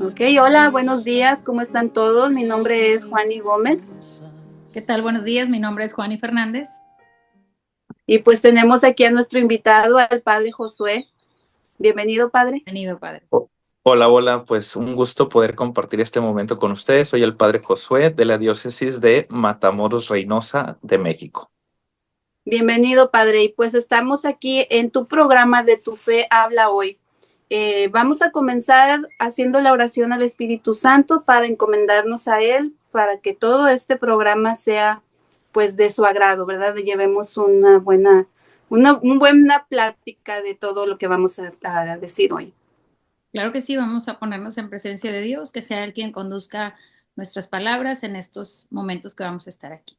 Ok, hola, buenos días, ¿cómo están todos? Mi nombre es Juani Gómez ¿Qué tal? Buenos días, mi nombre es Juani Fernández. y pues tenemos aquí a nuestro invitado, al padre Josué. Bienvenido, padre. Bienvenido, padre. O- Hola, hola, pues un gusto poder compartir este momento con ustedes. Soy el Padre Josué de la Diócesis de Matamoros, Reynosa, de México. Bienvenido, padre. Y pues estamos aquí en tu programa de Tu Fe Habla Hoy. Vamos a comenzar haciendo la oración al Espíritu Santo para encomendarnos a Él, para que todo este programa sea pues de su agrado, ¿verdad? Llevemos una buena plática de todo lo que vamos a decir hoy. Claro que sí, vamos a ponernos en presencia de Dios, que sea Él quien conduzca nuestras palabras en estos momentos que vamos a estar aquí.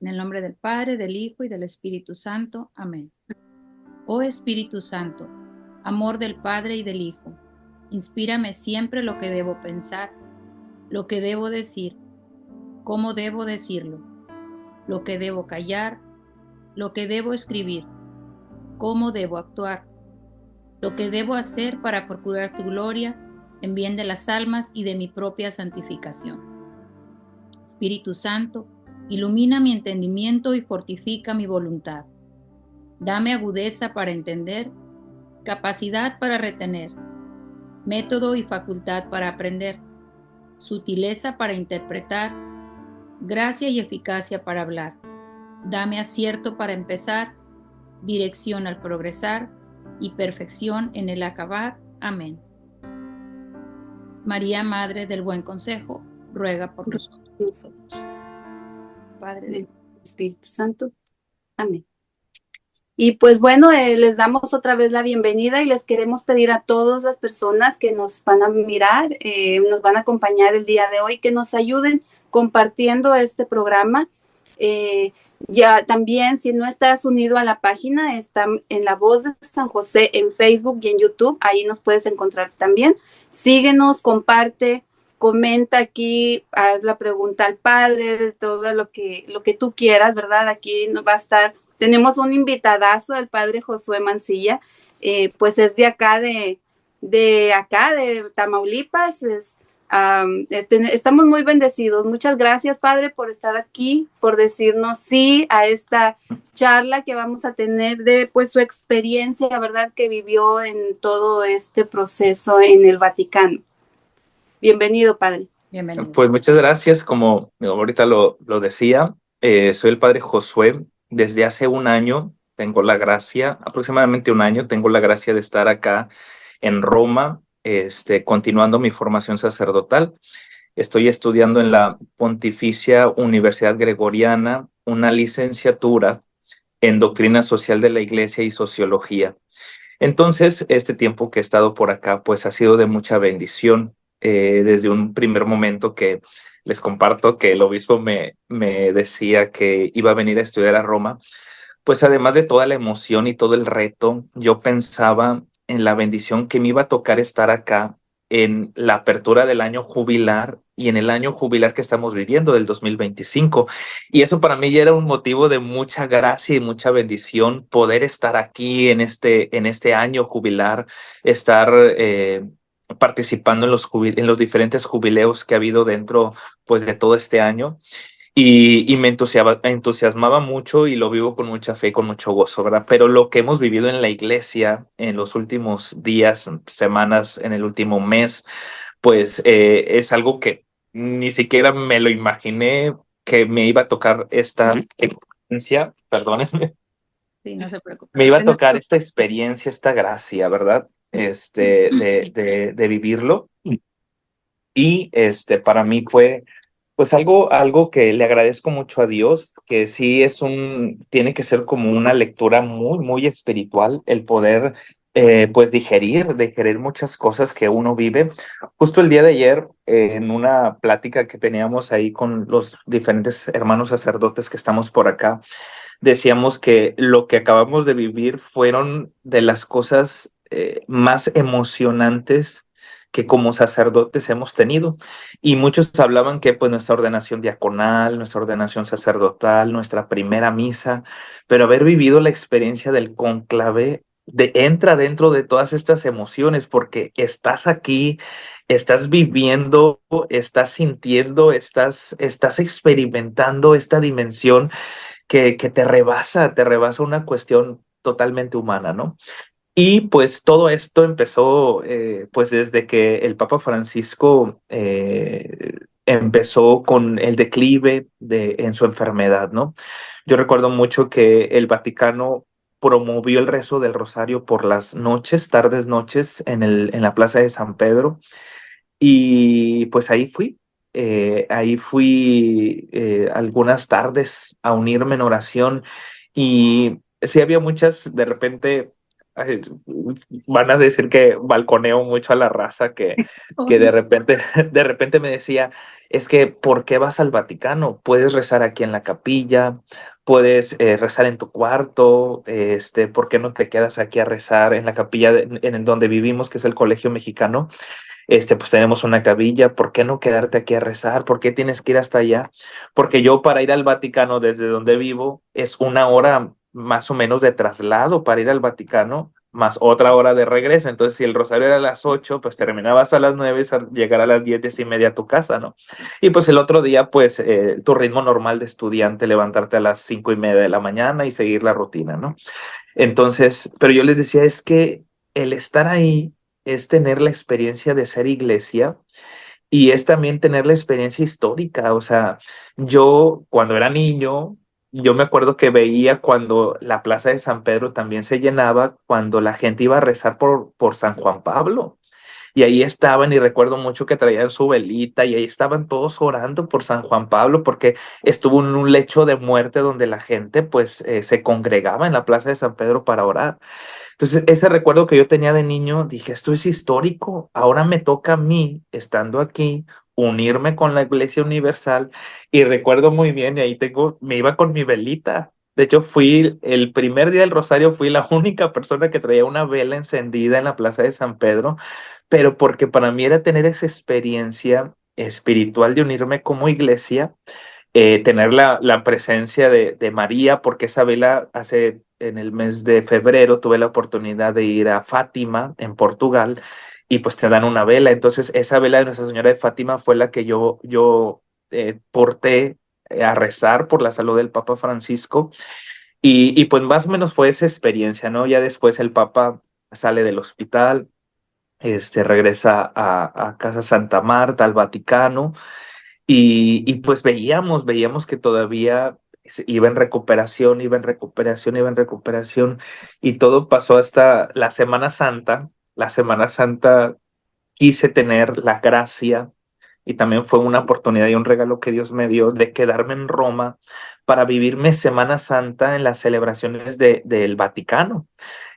En el nombre del Padre, del Hijo y del Espíritu Santo. Amén. Oh Espíritu Santo, amor del Padre y del Hijo, inspírame siempre lo que debo pensar, lo que debo decir, cómo debo decirlo, lo que debo callar, lo que debo escribir, cómo debo actuar, lo que debo hacer para procurar tu gloria en bien de las almas y de mi propia santificación. Espíritu Santo, ilumina mi entendimiento y fortifica mi voluntad. Dame agudeza para entender, capacidad para retener, método y facultad para aprender, sutileza para interpretar, gracia y eficacia para hablar. Dame acierto para empezar, dirección al progresar y perfección en el acabar. Amén. María, Madre del Buen Consejo, ruega por nosotros. Nosotros, Padre del del... Espíritu Santo. Amén. Y pues bueno, les damos otra vez la bienvenida y les queremos pedir a todas las personas que nos van a mirar, nos van a acompañar el día de hoy, que nos ayuden compartiendo este programa. Ya también, si no estás unido a la página, está en La Voz de San José en Facebook y en YouTube, ahí nos puedes encontrar también. Síguenos, comparte, comenta aquí, haz la pregunta al padre, de todo lo que tú quieras, ¿verdad? Aquí nos va a estar. Tenemos un invitadazo, el padre Josué Mancilla, pues es de acá, de Tamaulipas. Estamos muy bendecidos. Muchas gracias, padre, por estar aquí, por decirnos sí a esta charla que vamos a tener de pues su experiencia, ¿verdad?, que vivió en todo este proceso en el Vaticano. Bienvenido, padre. Bienvenido. Pues muchas gracias, como ahorita lo decía, soy el Padre Josué. Desde hace un año tengo la gracia, aproximadamente un año, tengo la gracia de estar acá en Roma, continuando mi formación sacerdotal. Estoy estudiando en la Pontificia Universidad Gregoriana una licenciatura en Doctrina Social de la Iglesia y Sociología. Entonces, este tiempo que he estado por acá, pues ha sido de mucha bendición. Desde un primer momento que les comparto que el obispo me decía que iba a venir a estudiar a Roma, pues además de toda la emoción y todo el reto, yo pensaba en la bendición que me iba a tocar estar acá en la apertura del año jubilar y en el año jubilar que estamos viviendo del 2025. Y eso para mí ya era un motivo de mucha gracia y mucha bendición poder estar aquí en este año jubilar, estar participando en los diferentes jubileos que ha habido dentro pues de todo este año. Y me entusiasmaba mucho y lo vivo con mucha fe y con mucho gozo, ¿verdad? Pero lo que hemos vivido en la iglesia en los últimos días, semanas, en el último mes, pues es algo que ni siquiera me lo imaginé que me iba a tocar esta experiencia, perdónenme, Sí, no se preocupe. me iba a tocar esta experiencia, esta gracia, ¿verdad? De vivirlo. Y para mí fue pues algo que le agradezco mucho a Dios, que sí tiene que ser como una lectura muy, muy espiritual, el poder pues digerir muchas cosas que uno vive. Justo el día de ayer, en una plática que teníamos ahí con los diferentes hermanos sacerdotes que estamos por acá, decíamos que lo que acabamos de vivir fueron de las cosas más emocionantes que como sacerdotes hemos tenido. Y muchos hablaban que pues nuestra ordenación diaconal, nuestra ordenación sacerdotal, nuestra primera misa, pero haber vivido la experiencia del cónclave entra dentro de todas estas emociones porque estás aquí estás viviendo, estás sintiendo, estás experimentando esta dimensión que te rebasa una cuestión totalmente humana, ¿no? Y pues todo esto empezó pues desde que el Papa Francisco empezó con el declive en su enfermedad, ¿no? Yo recuerdo mucho que el Vaticano promovió el rezo del rosario por las noches, tardes noches, en la Plaza de San Pedro. Y pues ahí fui algunas tardes a unirme en oración y sí había muchas, de repente, ay, van a decir que balconeo mucho a la raza, Oh, que no. de repente me decía, es que, ¿por qué vas al Vaticano? Puedes rezar aquí en la capilla, puedes rezar en tu cuarto, ¿por qué no te quedas aquí a rezar en la capilla en el donde vivimos, que es el Colegio Mexicano? Pues tenemos una capilla, ¿por qué no quedarte aquí a rezar? ¿Por qué tienes que ir hasta allá? Porque yo para ir al Vaticano desde donde vivo es 1 hora más o menos de traslado para ir al Vaticano, más otra hora de regreso. Entonces, si el rosario era a las 8, pues terminabas a las 9 y llegar a las 10, 10:30 a tu casa, ¿no? Y pues el otro día, pues tu ritmo normal de estudiante, levantarte a las 5:30 de la mañana y seguir la rutina, ¿no? Entonces, pero yo les decía, es que el estar ahí es tener la experiencia de ser iglesia y es también tener la experiencia histórica. O sea, yo cuando era niño, yo me acuerdo que veía cuando la Plaza de San Pedro también se llenaba, cuando la gente iba a rezar por San Juan Pablo. Y ahí estaban, y recuerdo mucho que traían su velita, y ahí estaban todos orando por San Juan Pablo, porque estuvo en un lecho de muerte donde la gente pues se congregaba en la Plaza de San Pedro para orar. Entonces, ese recuerdo que yo tenía de niño, dije, esto es histórico, ahora me toca a mí, estando aquí, unirme con la Iglesia Universal, y recuerdo muy bien, y ahí me iba con mi velita. De hecho, fui el primer día del Rosario, fui la única persona que traía una vela encendida en la Plaza de San Pedro, pero porque para mí era tener esa experiencia espiritual de unirme como iglesia, tener la presencia de María, porque esa vela en el mes de febrero tuve la oportunidad de ir a Fátima, en Portugal, y pues te dan una vela. Entonces, esa vela de Nuestra Señora de Fátima fue la que yo porté a rezar por la salud del Papa Francisco. Y pues más o menos fue esa experiencia, ¿no? Ya después el Papa sale del hospital, regresa a Casa Santa Marta, al Vaticano, y pues veíamos que todavía iba en recuperación, iba en recuperación, iba en recuperación, y todo pasó hasta la Semana Santa. La Semana Santa quise tener la gracia y también fue una oportunidad y un regalo que Dios me dio de quedarme en Roma para vivirme Semana Santa en las celebraciones del Vaticano.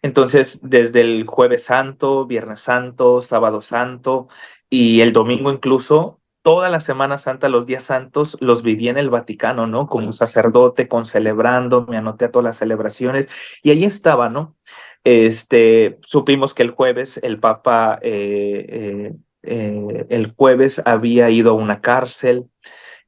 Entonces, desde el Jueves Santo, Viernes Santo, Sábado Santo y el domingo incluso, toda la Semana Santa, los días santos, los viví en el Vaticano, ¿no? Como un sacerdote, celebrando, me anoté a todas las celebraciones y ahí estaba, ¿no? Supimos que el jueves el Papa, el jueves había ido a una cárcel.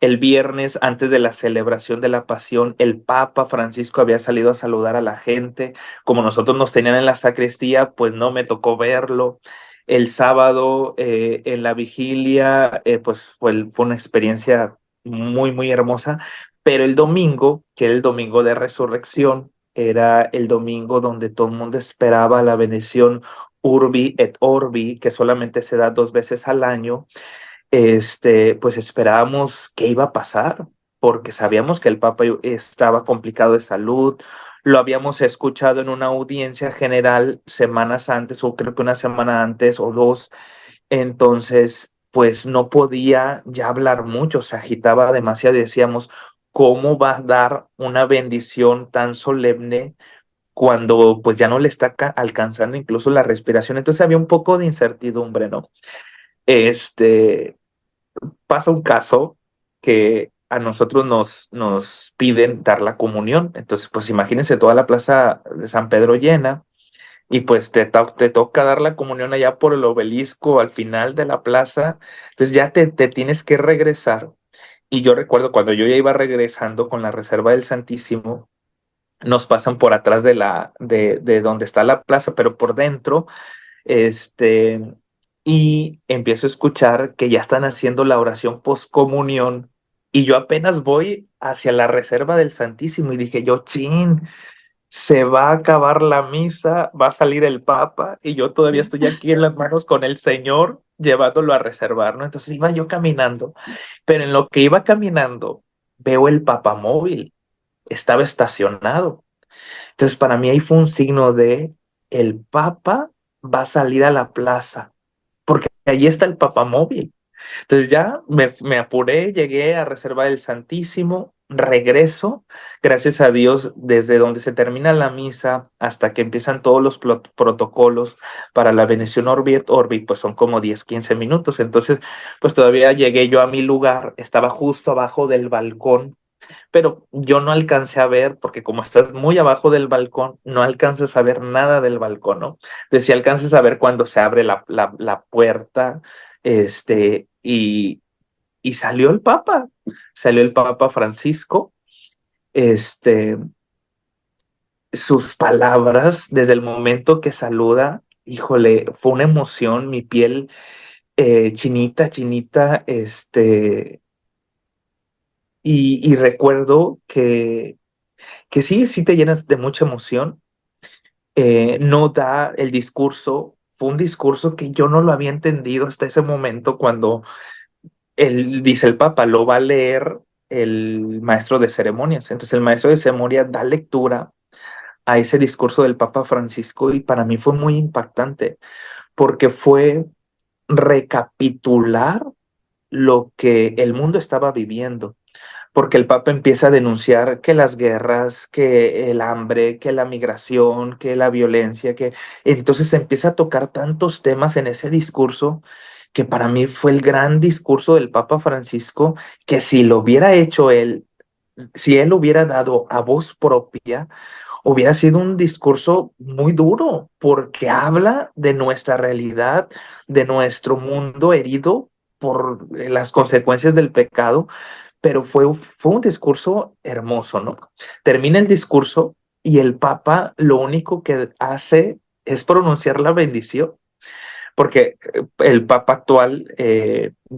El viernes, antes de la celebración de la Pasión, el Papa Francisco había salido a saludar a la gente. Como nosotros nos tenían en la sacristía, pues no me tocó verlo. El sábado, en la vigilia, pues fue una experiencia muy, muy hermosa. Pero el domingo, que era el domingo de resurrección, era el domingo donde todo el mundo esperaba la bendición Urbi et Orbi, que solamente se da 2 veces al año. Pues esperábamos qué iba a pasar, porque sabíamos que el Papa estaba complicado de salud, lo habíamos escuchado en una audiencia general semanas antes, o creo que una semana antes o dos. Entonces pues no podía ya hablar mucho, se agitaba demasiado y decíamos, ¿cómo va a dar una bendición tan solemne cuando pues ya no le está alcanzando incluso la respiración? Entonces había un poco de incertidumbre, ¿no? Este, Pasa un caso que a nosotros nos piden dar la comunión. Entonces, pues imagínense toda la plaza de San Pedro llena y pues te toca dar la comunión allá por el obelisco al final de la plaza. Entonces ya te tienes que regresar. Y yo recuerdo cuando yo ya iba regresando con la reserva del Santísimo, nos pasan por atrás de donde está la plaza, pero por dentro, este, y empiezo a escuchar que ya están haciendo la oración postcomunión y yo apenas voy hacia la reserva del Santísimo y dije yo, chin, se va a acabar la misa, va a salir el Papa y yo todavía Sí. estoy aquí en las manos con el Señor llevándolo a reservar, ¿no? Entonces iba yo caminando, pero en lo que iba caminando veo el papamóvil, estaba estacionado. Entonces para mí ahí fue un signo de el Papa va a salir a la plaza, porque ahí está el papamóvil. Entonces ya me apuré, llegué a reservar el Santísimo, regreso, gracias a Dios, desde donde se termina la misa hasta que empiezan todos los protocolos para la bendición Orbi et Orbi, pues son como 10 15 minutos. Entonces, pues todavía llegué yo a mi lugar, estaba justo abajo del balcón, pero yo no alcancé a ver, porque como estás muy abajo del balcón, no alcanzas a ver nada del balcón, ¿no? Decía, alcanzas a ver cuando se abre la puerta, y salió el Papa Francisco, este, sus palabras desde el momento que saluda, híjole, fue una emoción, mi piel chinita, chinita, y recuerdo que sí, sí te llenas de mucha emoción. No da el discurso, fue un discurso que yo no lo había entendido hasta ese momento cuando él dice el Papa, lo va a leer el maestro de ceremonias. Entonces el maestro de ceremonias da lectura a ese discurso del Papa Francisco y para mí fue muy impactante porque fue recapitular lo que el mundo estaba viviendo, porque el Papa empieza a denunciar que las guerras, que el hambre, que la migración, que la violencia, que entonces se empieza a tocar tantos temas en ese discurso que para mí fue el gran discurso del Papa Francisco, que si lo hubiera hecho él, si él hubiera dado a voz propia, hubiera sido un discurso muy duro, porque habla de nuestra realidad, de nuestro mundo herido por las consecuencias del pecado, pero fue un discurso hermoso, ¿no? Termina el discurso y el Papa lo único que hace es pronunciar la bendición, porque el Papa actual,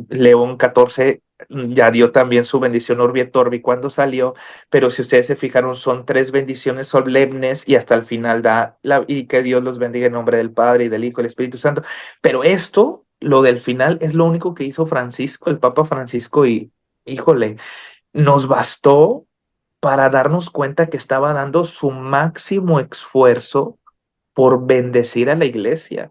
León XIV, ya dio también su bendición Urbi et Orbi cuando salió, pero si ustedes se fijaron, son 3 bendiciones solemnes y hasta el final y que Dios los bendiga en nombre del Padre y del Hijo y del Espíritu Santo. Pero esto, lo del final, es lo único que hizo Francisco, el Papa Francisco, y híjole, nos bastó para darnos cuenta que estaba dando su máximo esfuerzo por bendecir a la iglesia.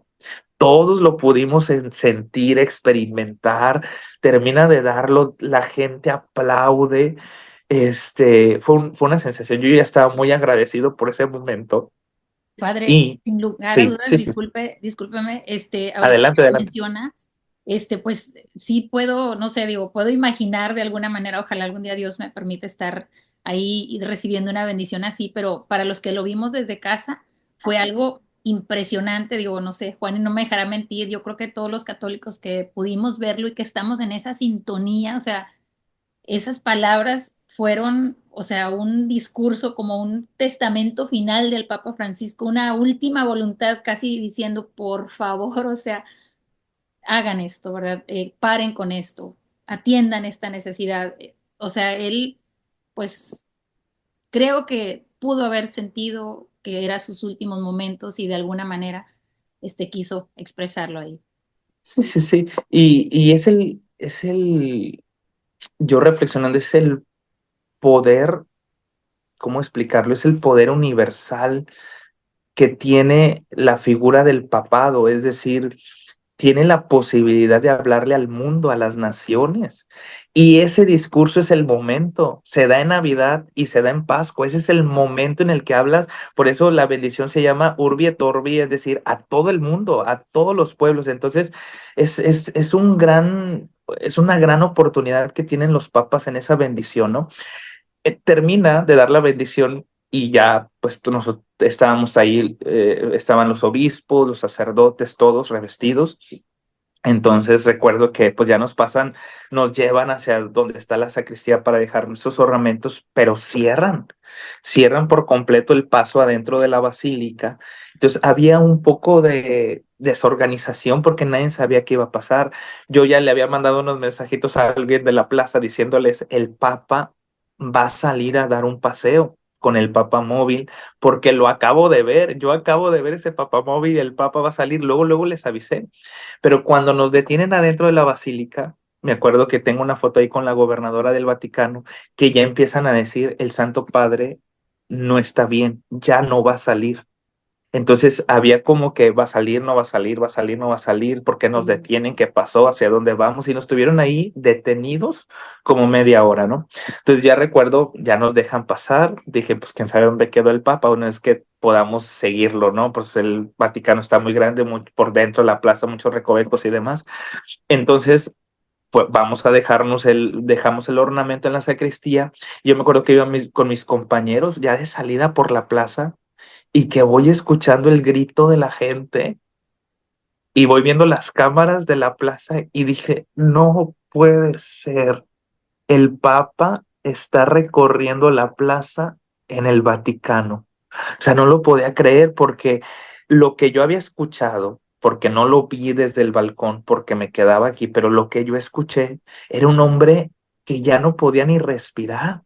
Todos lo pudimos sentir, experimentar, termina de darlo, la gente aplaude. Fue una sensación. Yo ya estaba muy agradecido por ese momento. Padre, Y sin lugar a sí, dudas, sí, sí. discúlpeme, ahorita Adelante, que lo adelante. menciona, pues sí puedo, no sé, digo, puedo imaginar de alguna manera, ojalá algún día Dios me permita estar ahí y recibiendo una bendición así, pero para los que lo vimos desde casa, fue algo impresionante, digo, no sé, Juan, y no me dejará mentir, yo creo que todos los católicos que pudimos verlo y que estamos en esa sintonía, o sea, esas palabras fueron, o sea, un discurso como un testamento final del Papa Francisco, una última voluntad casi diciendo, por favor, o sea, hagan esto, ¿verdad? Paren con esto, atiendan esta necesidad. O sea, él, pues, creo que pudo haber sentido que era sus últimos momentos y de alguna manera, quiso expresarlo ahí. Sí, sí, sí. Y yo reflexionando, es el poder, ¿cómo explicarlo? Es el poder universal que tiene la figura del papado, es decir, tiene la posibilidad de hablarle al mundo, a las naciones. Y ese discurso es el momento, se da en Navidad y se da en Pascua, ese es el momento en el que hablas, por eso la bendición se llama Urbi et Orbi, es decir, a todo el mundo, a todos los pueblos. Entonces, es una gran oportunidad que tienen los papas en esa bendición, ¿no? Termina de dar la bendición y ya, pues nosotros estábamos ahí, estaban los obispos, los sacerdotes, todos revestidos. Entonces recuerdo que pues ya nos llevan hacia donde está la sacristía para dejar nuestros ornamentos, pero cierran por completo el paso adentro de la basílica. Entonces había un poco desorganización porque nadie sabía qué iba a pasar. Yo ya le había mandado unos mensajitos a alguien de la plaza diciéndoles, el Papa va a salir a dar un paseo con el papamóvil, porque lo acabo de ver, yo acabo de ver ese papamóvil y el Papa va a salir, luego les avisé. Pero cuando nos detienen adentro de la basílica, me acuerdo que tengo una foto ahí con la gobernadora del Vaticano, que ya empiezan a decir, el Santo Padre no está bien, ya no va a salir. Entonces había como que va a salir, no va a salir, va a salir, no va a salir, ¿por qué nos detienen? ¿Qué pasó? ¿Hacia dónde vamos? Y nos tuvieron ahí detenidos como media hora, ¿no? Entonces ya recuerdo, ya nos dejan pasar, dije, pues quién sabe dónde quedó el Papa, o no es que podamos seguirlo, ¿no? Pues el Vaticano está muy grande, por dentro de la plaza, muchos recovecos y demás. Entonces, pues vamos a dejamos el ornamento en la sacristía. Yo me acuerdo que iba con mis compañeros ya de salida por la plaza y que voy escuchando el grito de la gente y voy viendo las cámaras de la plaza y dije, no puede ser, el Papa está recorriendo la plaza en el Vaticano. O sea, no lo podía creer porque lo que yo había escuchado, porque no lo vi desde el balcón, porque me quedaba aquí, pero lo que yo escuché era un hombre que ya no podía ni respirar.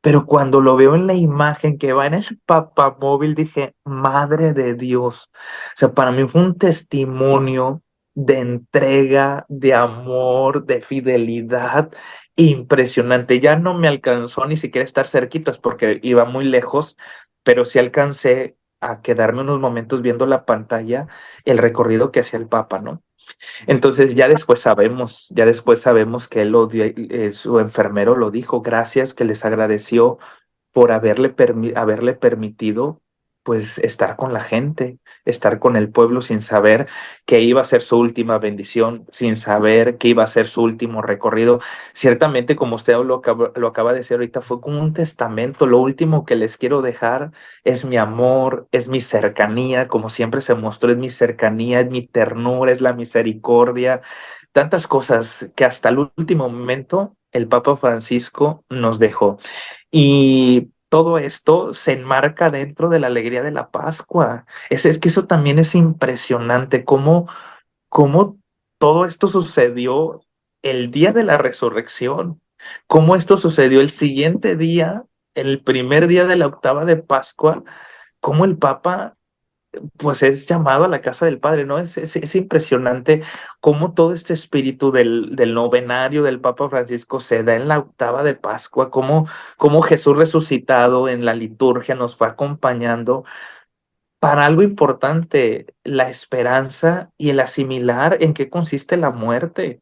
Pero cuando lo veo en la imagen que va en el papamóvil, dije, Madre de Dios. O sea, para mí fue un testimonio de entrega, de amor, de fidelidad impresionante. Ya no me alcanzó ni siquiera estar cerquitas porque iba muy lejos, pero sí alcancé a quedarme unos momentos viendo la pantalla, el recorrido que hacía el Papa, ¿no? Entonces ya después sabemos que él su enfermero lo dijo, gracias, que les agradeció por haberle permitido pues estar con la gente, estar con el pueblo sin saber que iba a ser su última bendición, sin saber que iba a ser su último recorrido. Ciertamente, como usted lo acaba de decir ahorita, fue como un testamento. Lo último que les quiero dejar es mi amor, es mi cercanía, como siempre se mostró, es mi cercanía, es mi ternura, es la misericordia, tantas cosas que hasta el último momento el Papa Francisco nos dejó. Y todo esto se enmarca dentro de la alegría de la Pascua. Es que eso también es impresionante, cómo todo esto sucedió el día de la resurrección, cómo esto sucedió el siguiente día, el primer día de la octava de Pascua, cómo el Papa pues es llamado a la casa del Padre, ¿no? Es impresionante cómo todo este espíritu del novenario del Papa Francisco se da en la octava de Pascua, cómo Jesús resucitado en la liturgia nos fue acompañando para algo importante, la esperanza y el asimilar en qué consiste la muerte,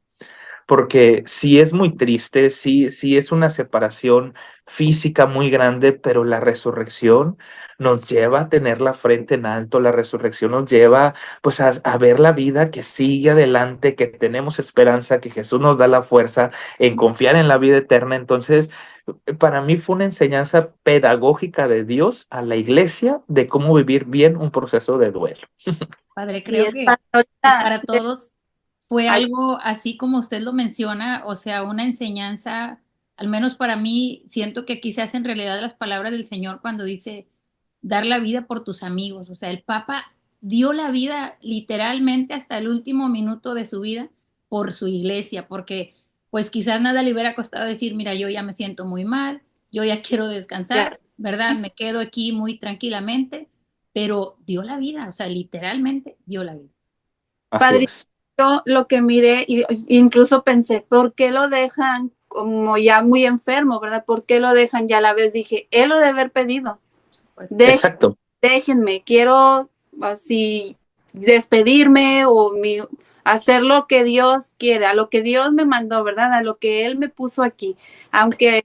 porque sí es muy triste, sí es una separación física muy grande, pero la resurrección nos lleva a tener la frente en alto, la resurrección nos lleva pues a ver la vida que sigue adelante, que tenemos esperanza, que Jesús nos da la fuerza en confiar en la vida eterna. Entonces, para mí fue una enseñanza pedagógica de Dios a la iglesia de cómo vivir bien un proceso de duelo. Padre, Sí, creo es para que ahorita. para todos fue Ay, algo así como usted lo menciona, o sea, una enseñanza, al menos para mí, siento que aquí se hacen realidad las palabras del Señor cuando dice dar la vida por tus amigos, o sea, el Papa dio la vida literalmente hasta el último minuto de su vida por su iglesia, porque pues quizás nada le hubiera costado decir, mira, yo ya me siento muy mal, yo ya quiero ya. descansar, ¿verdad? Me quedo aquí muy tranquilamente, pero dio la vida, o sea, literalmente dio la vida. Así Padre, es. yo lo que miré, incluso pensé, ¿por qué lo dejan como ya muy enfermo, verdad? ¿Por qué lo dejan? Ya a la vez dije, él lo debe haber pedido. Pues Dejen- Exacto. Déjenme, quiero así despedirme o hacer lo que Dios quiere, a lo que Dios me mandó, ¿verdad? A lo que Él me puso aquí. Aunque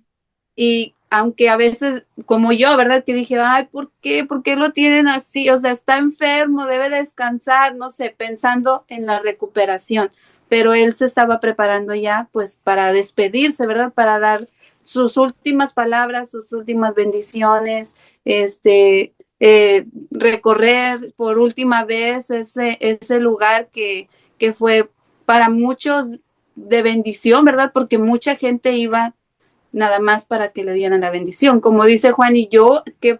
Y aunque a veces, como yo, ¿verdad? Que dije, ay, ¿por qué? ¿Por qué lo tienen así? O sea, está enfermo, debe descansar, no sé, pensando en la recuperación. Pero él se estaba preparando ya, pues, para despedirse, ¿verdad? Para dar sus últimas palabras, sus últimas bendiciones, recorrer por última vez ese lugar que fue para muchos de bendición, ¿verdad? Porque mucha gente iba nada más para que le dieran la bendición. Como dice Juan y yo, que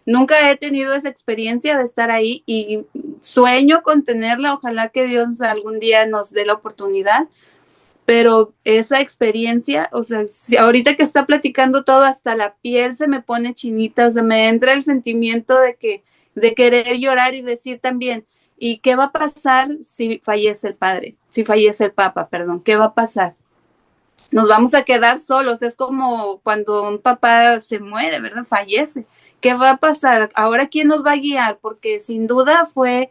nunca he tenido esa experiencia de estar ahí y sueño con tenerla. Ojalá que Dios algún día nos dé la oportunidad, pero esa experiencia, o sea, si ahorita que está platicando todo, hasta la piel se me pone chinita, o sea, me entra el sentimiento de querer llorar y decir también, ¿y qué va a pasar si fallece el padre? Si fallece el papa, perdón, ¿qué va a pasar? Nos vamos a quedar solos, es como cuando un papá se muere, ¿verdad? Fallece. ¿Qué va a pasar? Ahora, ¿quién nos va a guiar? Porque sin duda fue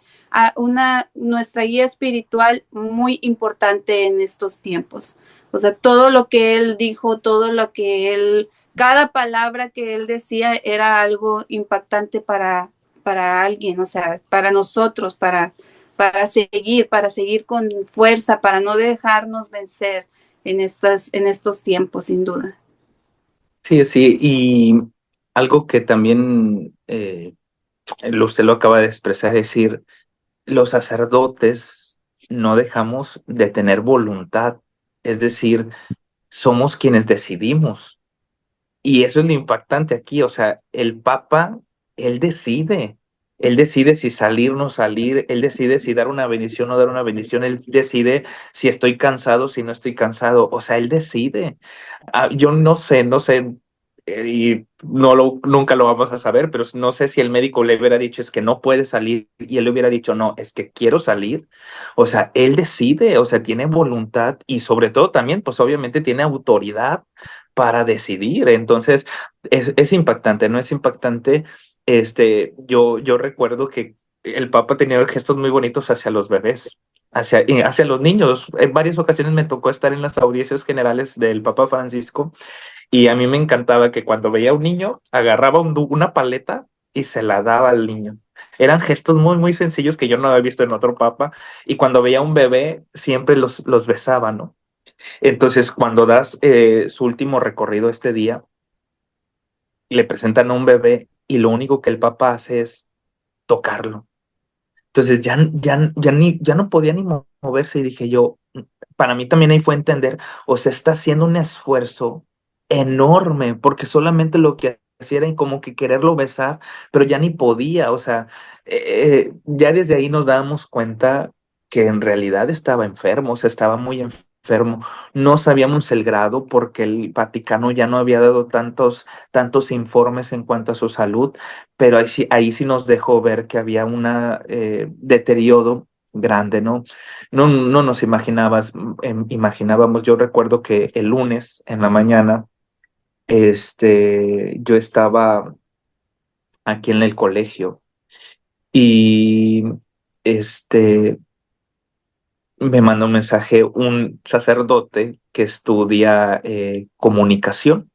nuestra guía espiritual muy importante en estos tiempos. O sea, todo lo que él dijo, todo lo que él, cada palabra que él decía era algo impactante para alguien, o sea, para nosotros, para seguir con fuerza, para no dejarnos vencer en estos tiempos, sin duda. Sí, sí, y algo que también usted lo acaba de expresar, es decir, los sacerdotes no dejamos de tener voluntad, es decir, somos quienes decidimos. Y eso es lo impactante aquí, o sea, el Papa, él él decide si salir o no salir, él decide si dar una bendición o no dar una bendición, él decide si estoy cansado, si no estoy cansado, o sea, él decide. Yo no sé, y nunca lo vamos a saber, pero no sé si el médico le hubiera dicho es que no puede salir y él le hubiera dicho no, es que quiero salir. O sea, él decide, o sea, tiene voluntad y sobre todo también, pues obviamente tiene autoridad para decidir. Entonces, es impactante, ¿no? Es impactante. Yo recuerdo que el Papa tenía gestos muy bonitos hacia los bebés. Hacia los niños. En varias ocasiones me tocó estar en las audiencias generales del Papa Francisco y a mí me encantaba que cuando veía a un niño, agarraba una paleta y se la daba al niño. Eran gestos muy, muy sencillos que yo no había visto en otro papa. Y cuando veía a un bebé, siempre los besaba, ¿no? Entonces, cuando das su último recorrido este día, le presentan a un bebé y lo único que el papa hace es tocarlo. Entonces ya no podía ni moverse y dije yo, para mí también ahí fue entender, o sea, está haciendo un esfuerzo enorme porque solamente lo que hacía era como que quererlo besar, pero ya ni podía, o sea, ya desde ahí nos dábamos cuenta que en realidad estaba enfermo, o sea, estaba muy enfermo. No sabíamos el grado porque el Vaticano ya no había dado tantos informes en cuanto a su salud, pero ahí sí nos dejó ver que había un deterioro grande, ¿no? No nos imaginábamos, yo recuerdo que el lunes en la mañana, yo estaba aquí en el colegio y este, me mandó un mensaje un sacerdote que estudia comunicación.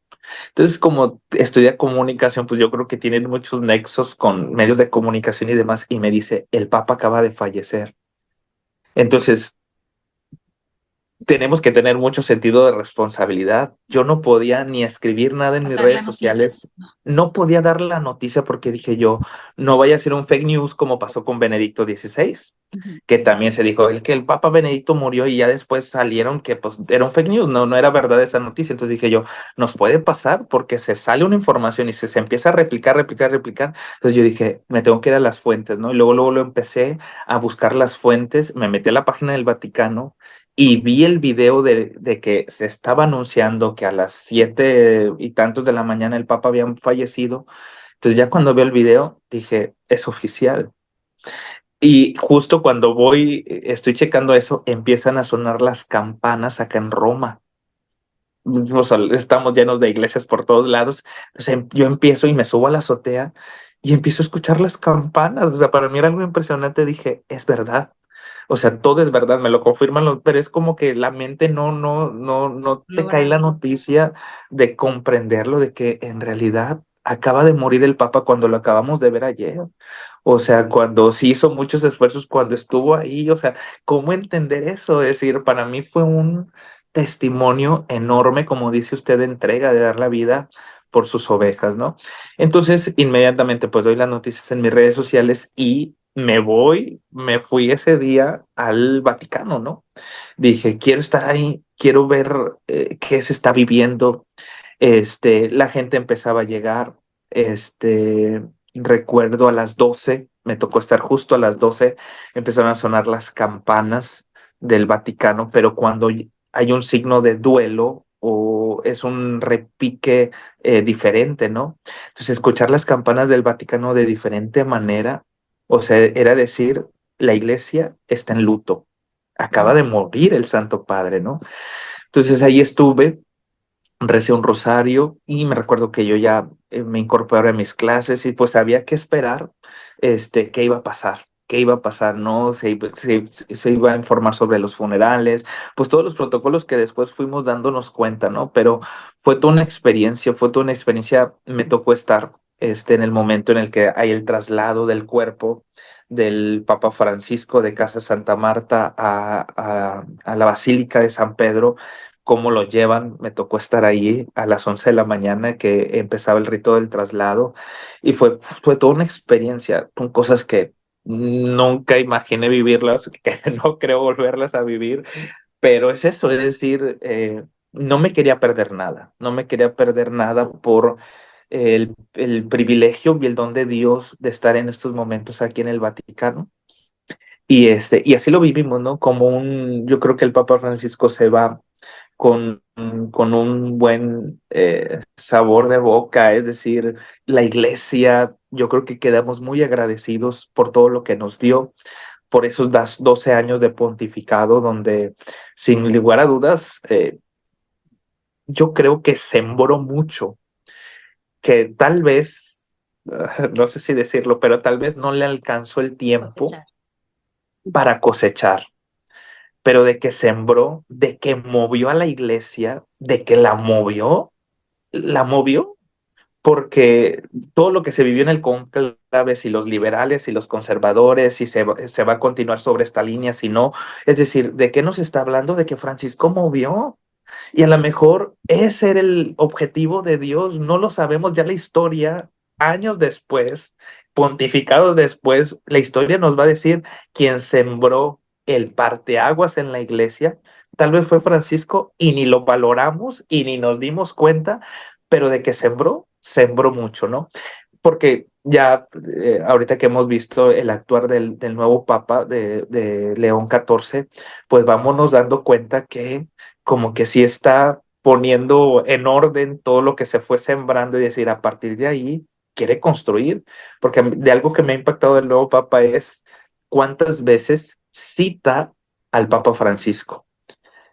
Entonces, como estudia comunicación, pues yo creo que tienen muchos nexos con medios de comunicación y demás, y me dice, el Papa acaba de fallecer. Entonces, tenemos que tener mucho sentido de responsabilidad. Yo no podía ni escribir nada en mis Pasar la redes noticia. sociales, no podía dar la noticia porque dije yo, no vaya a ser un fake news como pasó con Benedicto XVI, Ujú. que también se dijo el que el Papa Benedicto murió y ya después salieron que pues era un fake news, no era verdad esa noticia. Entonces dije yo, nos puede pasar porque se sale una información y se empieza a replicar. Entonces yo dije, me tengo que ir a las fuentes, ¿no? Y luego lo empecé a buscar las fuentes, me metí a la página del Vaticano y vi el video de que se estaba anunciando que a las 7 y tantos de la mañana el Papa había fallecido. Entonces ya cuando veo el video dije, es oficial. Y justo cuando estoy checando eso, empiezan a sonar las campanas acá en Roma. O sea, estamos llenos de iglesias por todos lados. O sea, yo empiezo y me subo a la azotea y empiezo a escuchar las campanas. O sea, para mí era algo impresionante. Dije, es verdad. O sea, todo es verdad, me lo confirman, pero es como que la mente no te cae Lograr. la noticia de comprenderlo, de que en realidad acaba de morir el Papa cuando lo acabamos de ver ayer. O sea, cuando sí hizo muchos esfuerzos, cuando estuvo ahí, o sea, ¿cómo entender eso? Es decir, para mí fue un testimonio enorme, como dice usted, de entrega, de dar la vida por sus ovejas, ¿no? Entonces, inmediatamente, pues doy las noticias en mis redes sociales y me fui ese día al Vaticano, ¿no? Dije, quiero estar ahí, quiero ver qué se está viviendo. La gente empezaba a llegar, este, recuerdo a las 12, me tocó estar justo a las 12, empezaron a sonar las campanas del Vaticano, pero cuando hay un signo de duelo o es un repique diferente, ¿no? Entonces, escuchar las campanas del Vaticano de diferente manera, o sea, era decir, la iglesia está en luto, acaba de morir el Santo Padre, ¿no? Entonces ahí estuve, recé un rosario y me recuerdo que yo ya me incorporé a mis clases y pues había que esperar qué iba a pasar, ¿no? Se iba a informar sobre los funerales, pues todos los protocolos que después fuimos dándonos cuenta, ¿no? Pero fue toda una experiencia, me tocó estar en el momento en el que hay el traslado del cuerpo del Papa Francisco de Casa Santa Marta a la Basílica de San Pedro, cómo lo llevan. Me tocó estar ahí a las 11 de la mañana que empezaba el rito del traslado y fue toda una experiencia, son cosas que nunca imaginé vivirlas, que no creo volverlas a vivir, pero es eso, es decir, no me quería perder nada, no me quería perder nada por el privilegio y el don de Dios de estar en estos momentos aquí en el Vaticano. Y así lo vivimos, ¿no? Yo creo que el Papa Francisco se va con, con un buen sabor de boca, es decir, la iglesia, yo creo que quedamos muy agradecidos por todo lo que nos dio, por esos 12 años de pontificado, donde sin lugar a dudas, yo creo que sembró mucho, que tal vez, no sé si decirlo, pero tal vez no le alcanzó el tiempo Cosechar. para cosechar, pero de que sembró, de que movió a la iglesia, de que la movió, porque todo lo que se vivió en el cónclave, si los liberales, si los conservadores, si se va a continuar sobre esta línea, si no, es decir, ¿de qué nos está hablando? De que Francisco movió. Y a lo mejor ese era el objetivo de Dios, no lo sabemos, ya la historia, años después, pontificados después, la historia nos va a decir quién sembró el parteaguas en la iglesia. Tal vez fue Francisco y ni lo valoramos y ni nos dimos cuenta, pero de que sembró, sembró mucho, ¿no? Porque ya ahorita que hemos visto el actuar del nuevo Papa de León XIV, pues vámonos dando cuenta que como que sí está poniendo en orden todo lo que se fue sembrando y decir, a partir de ahí quiere construir, porque de algo que me ha impactado del nuevo Papa es cuántas veces cita al Papa Francisco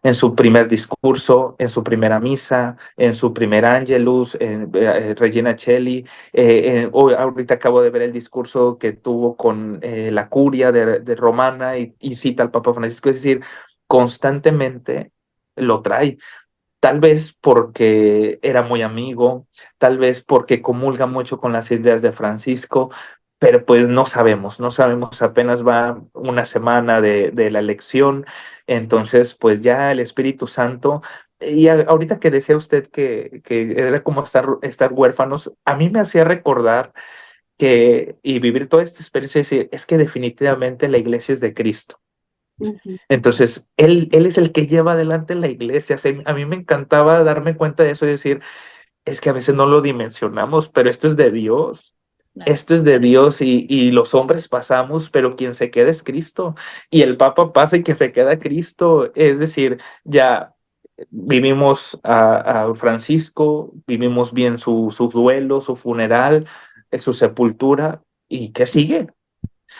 en su primer discurso, en su primera misa, en su primer Angelus, en Regina Celli. Hoy, ahorita acabo de ver el discurso que tuvo con la curia de Romana y cita al Papa Francisco. Es decir, constantemente lo trae. Tal vez porque era muy amigo, tal vez porque comulga mucho con las ideas de Francisco, pero pues no sabemos, apenas va una semana de la elección, entonces pues ya el Espíritu Santo, y ahorita que decía usted que era como estar huérfanos, a mí me hacía recordar y vivir toda esta experiencia, y decir, es que definitivamente la iglesia es de Cristo. Ujú. Entonces, él es el que lleva adelante la iglesia. O sea, a mí me encantaba darme cuenta de eso y decir, es que a veces no lo dimensionamos, pero esto es de Dios. Claro. Esto es de Dios y los hombres pasamos, pero quien se queda es Cristo. Y el Papa pasa y quien se queda Cristo. Es decir, ya vivimos a Francisco, vivimos bien su duelo, su funeral, su sepultura. ¿Y qué sigue?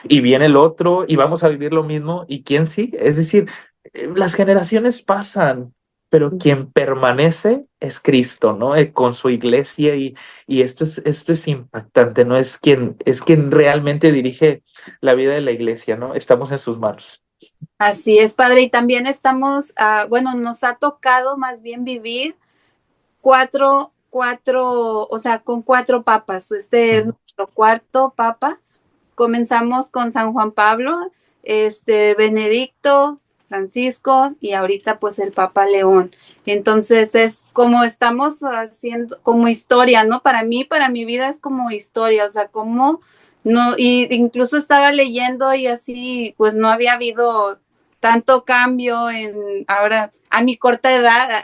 Y viene el otro y vamos a vivir lo mismo. ¿Y quién sigue? Es decir, las generaciones pasan, pero quien permanece es Cristo, ¿no? Con su iglesia y esto es impactante, ¿no? Es quien realmente dirige la vida de la iglesia, ¿no? Estamos en sus manos. Así es, padre. Y también estamos, bueno, nos ha tocado más bien vivir o sea, con cuatro papas. Este es Ujú. nuestro cuarto papa. Comenzamos con San Juan Pablo, Benedicto, Francisco y ahorita pues el Papa León. Entonces es como estamos haciendo como historia, ¿no? Para mi vida es como historia, o sea, como no, y incluso estaba leyendo y así pues no había habido tanto cambio en ahora a mi corta edad.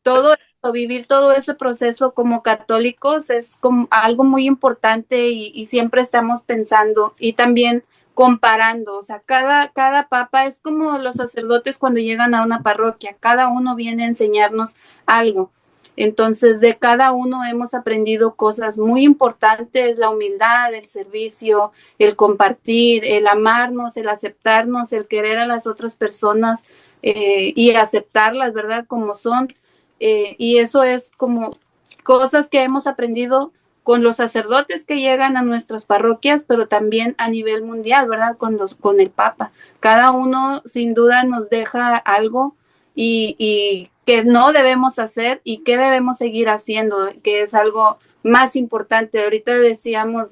todo esto, vivir todo ese proceso como católicos es como algo muy importante y siempre estamos pensando y también comparando, o sea, cada papa es como los sacerdotes cuando llegan a una parroquia, cada uno viene a enseñarnos algo. Entonces, de cada uno hemos aprendido cosas muy importantes, la humildad, el servicio, el compartir, el amarnos, el aceptarnos, el querer a las otras personas y aceptarlas, ¿verdad? Como son. Y eso es como cosas que hemos aprendido con los sacerdotes que llegan a nuestras parroquias, pero también a nivel mundial, ¿verdad? Con el Papa. Cada uno sin duda nos deja algo y que no debemos hacer y que debemos seguir haciendo, que es algo más importante. Ahorita decíamos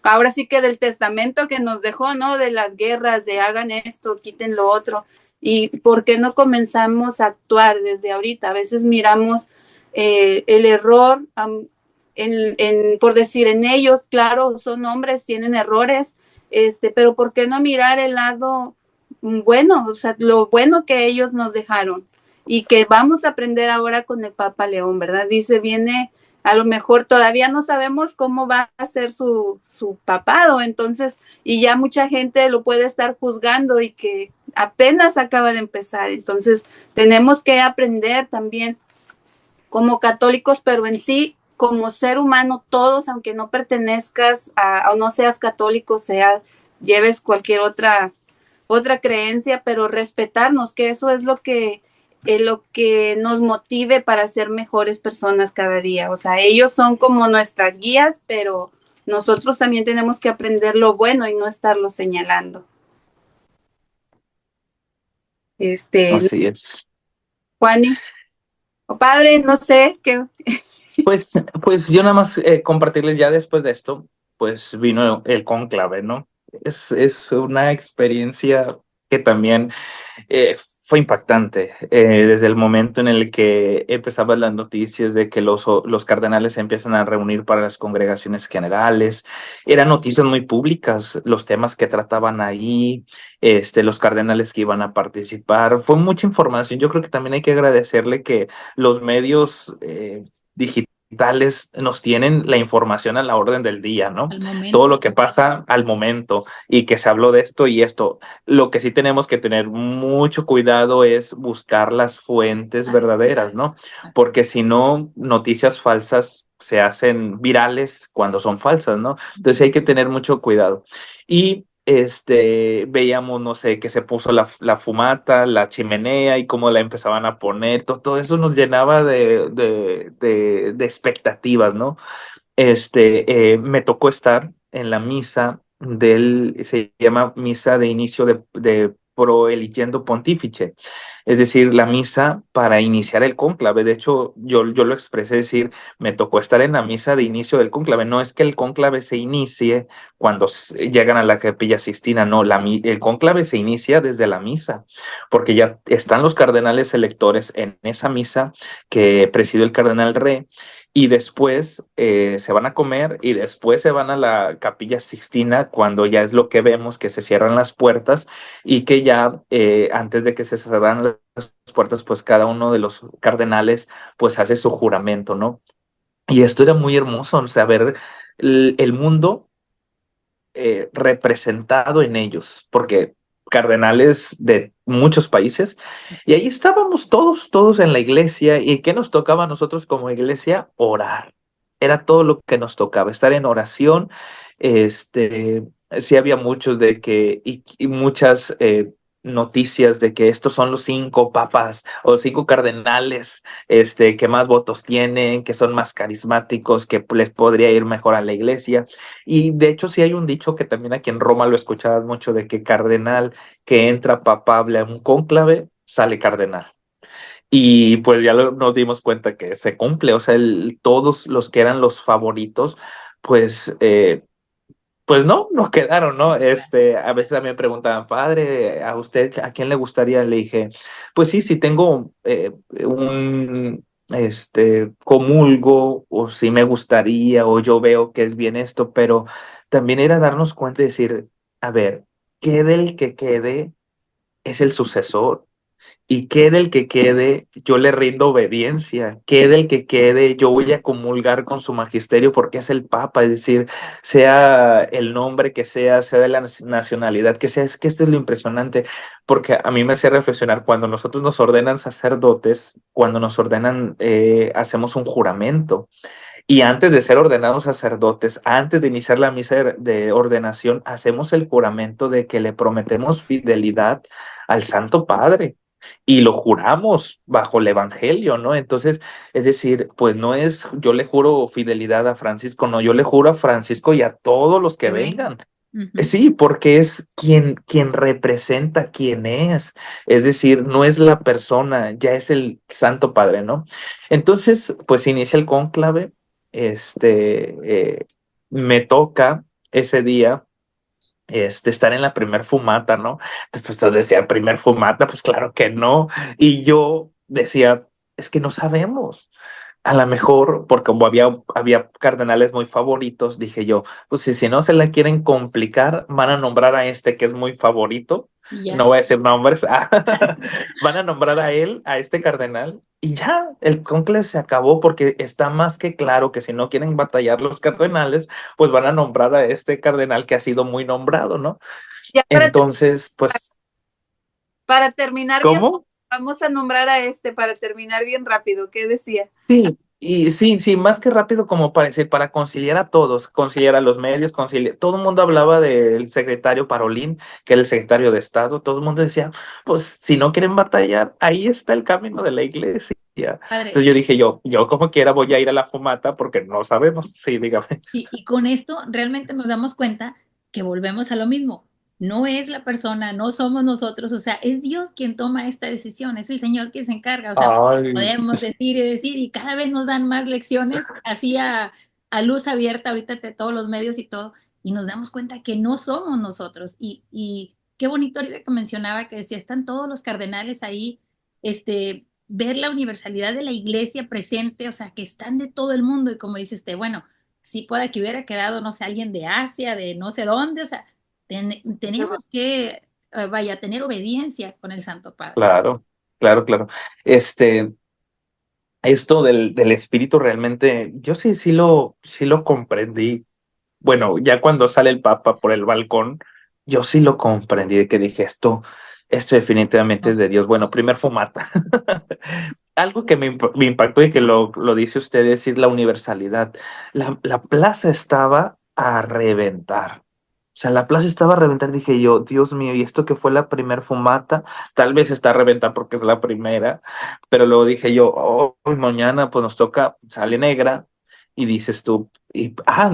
ahora sí que del testamento que nos dejó, ¿no? De las guerras, de hagan esto, quiten lo otro. ¿Y por qué no comenzamos a actuar desde ahorita? A veces miramos el error, por decir, en ellos, claro, son hombres, tienen errores, pero ¿por qué no mirar el lado bueno, o sea, lo bueno que ellos nos dejaron y que vamos a aprender ahora con el Papa León, ¿verdad? Dice, viene, a lo mejor todavía no sabemos cómo va a ser su papado, entonces, y ya mucha gente lo puede estar juzgando y que apenas acaba de empezar, entonces tenemos que aprender también como católicos, pero en sí, como ser humano, todos, aunque no pertenezcas o no seas católico, lleves cualquier otra creencia, pero respetarnos, que eso es lo que nos motive para ser mejores personas cada día. O sea, ellos son como nuestras guías, pero nosotros también tenemos que aprender lo bueno y no estarlo señalando. Así es. Juani, o padre, no sé, qué. Pues, pues yo nada más compartirles ya después de esto, pues vino el cónclave, ¿no? Es una experiencia que también fue impactante desde el momento en el que empezaban las noticias de que los cardenales se empiezan a reunir para las congregaciones generales. Eran noticias muy públicas, los temas que trataban ahí, los cardenales que iban a participar. Fue mucha información. Yo creo que también hay que agradecerle que los medios digitales nos tienen la información a la orden del día, ¿no? Al momento. Todo lo que pasa al momento y que se habló de esto y esto. Lo que sí tenemos que tener mucho cuidado es buscar las fuentes verdaderas, ¿no? Porque si no, noticias falsas se hacen virales cuando son falsas, ¿no? Entonces hay que tener mucho cuidado. Y veíamos, no sé, que se puso la fumata, la chimenea y cómo la empezaban a poner, todo eso nos llenaba de expectativas, ¿no? Me tocó estar en la misa se llama misa de inicio de Proeligiendo Pontifice, es decir, la misa para iniciar el cónclave. De hecho, yo lo expresé, decir, me tocó estar en la misa de inicio del cónclave. No es que el cónclave se inicie cuando llegan a la Capilla Sixtina, no, el cónclave se inicia desde la misa, porque ya están los cardenales electores en esa misa que preside el cardenal Re, y después se van a comer y después se van a la Capilla Sixtina cuando ya es lo que vemos, que se cierran las puertas y que ya antes de que se cerran las puertas, pues cada uno de los cardenales pues hace su juramento, ¿no? Y esto era muy hermoso, o sea, ver el mundo representado en ellos, porque cardenales de muchos países, y ahí estábamos todos en la iglesia, y ¿qué nos tocaba a nosotros como iglesia? Orar. Era todo lo que nos tocaba, estar en oración. Sí había muchos y muchas noticias de que estos son los 5 papas o 5 cardenales, que más votos tienen, que son más carismáticos, que les podría ir mejor a la iglesia. Y de hecho sí hay un dicho que también aquí en Roma lo escuchabas mucho, de que cardenal que entra papable a un cónclave, sale cardenal. Y pues ya nos dimos cuenta que se cumple, o sea, todos los que eran los favoritos, pues, pues no quedaron, ¿no? A veces también preguntaban, padre, ¿a usted a quién le gustaría? Le dije, pues sí, si tengo comulgo, o si me gustaría, o yo veo que es bien esto, pero también era darnos cuenta y decir, a ver, quede el que quede, es el sucesor. y quede el que quede, yo le rindo obediencia, quede el que quede, yo voy a comulgar con su magisterio porque es el Papa, es decir, sea el nombre que sea de la nacionalidad que sea, es que esto es lo impresionante, porque a mí me hace reflexionar cuando nosotros nos ordenan sacerdotes, cuando nos ordenan, hacemos un juramento. Y antes de ser ordenados sacerdotes, antes de iniciar la misa de ordenación, hacemos el juramento de que le prometemos fidelidad al Santo Padre y lo juramos bajo el Evangelio, ¿no? Entonces, es decir, pues no es yo le juro fidelidad a Francisco, no, yo le juro a Francisco y a todos los que Que venga. vengan. Sí, porque es quien representa quién es decir, no es la persona, ya es el Santo Padre, ¿no? Entonces, pues inicia el cónclave, me toca ese día, estar en la primer fumata, ¿no? Entonces, pues decía, primer fumata, pues claro que no, y yo decía, es que no sabemos. A lo mejor, porque como había cardenales muy favoritos, dije yo, pues si no se la quieren complicar, van a nombrar a este que es muy favorito. Y ya. No voy a decir nombres. Van a nombrar a él, a este cardenal, y ya, el cónclave se acabó porque está más que claro que si no quieren batallar los cardenales, pues van a nombrar a este cardenal que ha sido muy nombrado, ¿no? Ya Entonces, pues, para terminar bien, ¿cómo? vamos a nombrar a este para terminar bien rápido. ¿Qué decía? Sí, y sí, más que rápido como para decir, para conciliar a todos, conciliar a los medios, conciliar, todo el mundo hablaba del secretario Parolín, que era el secretario de Estado, todo el mundo decía, pues si no quieren batallar, ahí está el camino de la iglesia. Padre, Entonces yo dije, yo como quiera voy a ir a la fumata porque no sabemos, sí, dígame. y con esto realmente nos damos cuenta que volvemos a lo mismo. No es la persona, no somos nosotros, o sea, es Dios quien toma esta decisión, es el Señor quien se encarga, o sea, Ay, podemos decir y cada vez nos dan más lecciones así a luz abierta ahorita de todos los medios y todo, y nos damos cuenta que no somos nosotros. Y qué bonito ahorita que mencionaba que decía, están todos los cardenales ahí, ver la universalidad de la iglesia presente, o sea, que están de todo el mundo y como dice usted, bueno, sí puede que hubiera quedado, no sé, alguien de Asia, de no sé dónde, o sea, tenemos que, vaya, tener obediencia con el Santo Padre. claro, claro. Este, esto del espíritu realmente, yo sí lo comprendí. Bueno, ya cuando sale el Papa por el balcón, yo sí lo comprendí, de que dije, esto definitivamente es de Dios. Bueno, primer fumata. Algo que me impactó y que lo dice usted es decir la universalidad. La plaza estaba a reventar. O sea, la plaza estaba a reventar. Dije yo, Dios mío, y esto que fue la primer fumata, tal vez está a reventar porque es la primera, pero luego dije yo, hoy mañana pues nos toca, sale negra, y dices tú,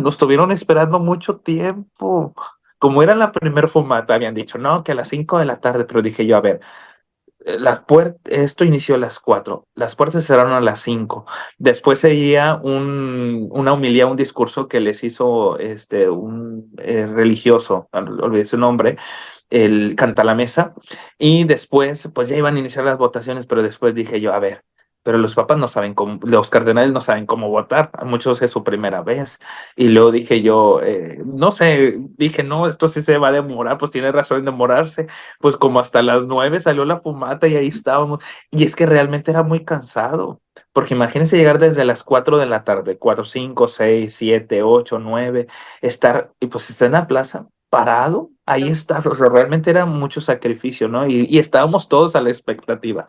nos estuvieron esperando mucho tiempo. Como era la primer fumata, habían dicho, no, que a las 5 de la tarde, pero dije yo, a ver, esto inició a las 4, las puertas cerraron a las 5. Después seguía una homilía, un discurso que les hizo un religioso, olvidé su nombre, el Cantalamesa, y después pues ya iban a iniciar las votaciones, pero después dije yo, a ver, pero los papas no saben cómo, los cardenales no saben cómo votar, a muchos es su primera vez, y luego dije yo, no sé, dije, no, esto sí se va a demorar, pues tiene razón en demorarse, pues como hasta las 9 salió la fumata y ahí estábamos, y es que realmente era muy cansado. Porque imagínense llegar desde las 4 de la tarde, 4, 5, 6, 7, 8, 9, estar, y pues está en la plaza, parado, ahí estás, o sea, realmente era mucho sacrificio, ¿no? Y estábamos todos a la expectativa.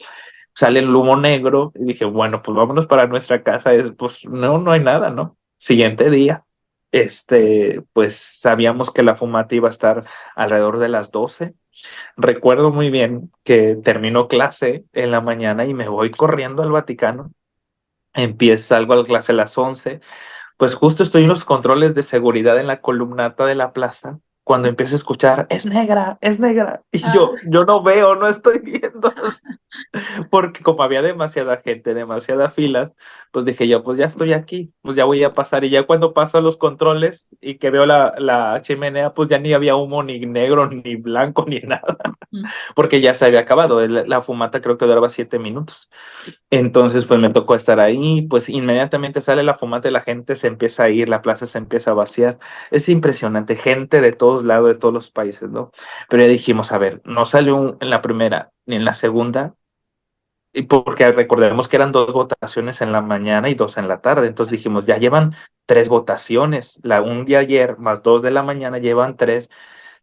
Sale el humo negro y dije, bueno, pues vámonos para nuestra casa. Pues no hay nada, ¿no? Siguiente día, pues sabíamos que la fumata iba a estar alrededor de las 12. Recuerdo muy bien que terminó clase en la mañana y me voy corriendo al Vaticano. Salgo a la clase a las 11, pues justo estoy en los controles de seguridad en la columnata de la plaza cuando empiezo a escuchar, es negra, y Ah, yo no veo, no estoy viendo, porque como había demasiada gente, demasiadas filas, pues dije yo, pues ya estoy aquí, pues ya voy a pasar, y ya cuando paso a los controles y que veo la chimenea, pues ya ni había humo ni negro, ni blanco, ni nada, mm, porque ya se había acabado, la fumata creo que duraba 7 minutos. Entonces, pues me tocó estar ahí, pues inmediatamente sale la fumata y la gente se empieza a ir, la plaza se empieza a vaciar. Es impresionante, gente de todos lados, de todos los países, ¿no? Pero ya dijimos, a ver, no salió en la primera ni en la segunda, Y porque recordemos que eran 2 votaciones en la mañana y 2 en la tarde. Entonces dijimos, ya llevan 3 votaciones. Un día ayer más 2 de la mañana llevan tres.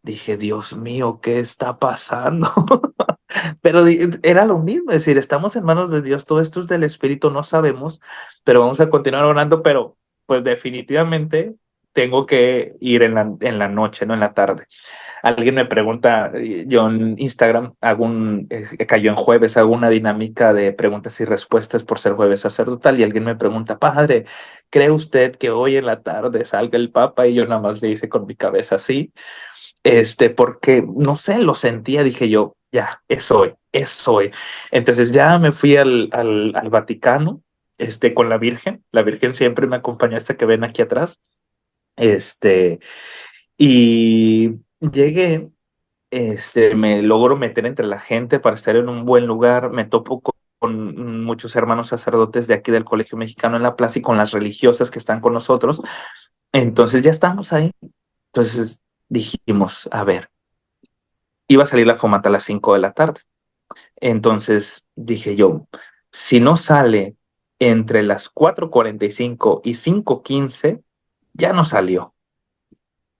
Dije, Dios mío, ¿qué está pasando? Pero era lo mismo, es decir, estamos en manos de Dios, todo esto es del Espíritu, no sabemos, pero vamos a continuar orando, pero pues definitivamente tengo que ir en la noche, no en la tarde. Alguien me pregunta, yo en Instagram cayó en jueves, hago una dinámica de preguntas y respuestas por ser jueves sacerdotal y alguien me pregunta, padre, ¿cree usted que hoy en la tarde salga el Papa? Y yo nada más le hice con mi cabeza sí, porque no sé, lo sentía, dije yo, ya, es hoy, es hoy. Entonces ya me fui al Vaticano, con la Virgen siempre me acompañó hasta que ven aquí atrás, este, y llegué, me logro meter entre la gente para estar en un buen lugar, me topo con muchos hermanos sacerdotes de aquí del Colegio Mexicano en la plaza y con las religiosas que están con nosotros, entonces ya estamos ahí, entonces dijimos, a ver, iba a salir la fomata a las 5 de la tarde. Entonces dije yo, si no sale entre las 4:45 y 5:15, ya no salió.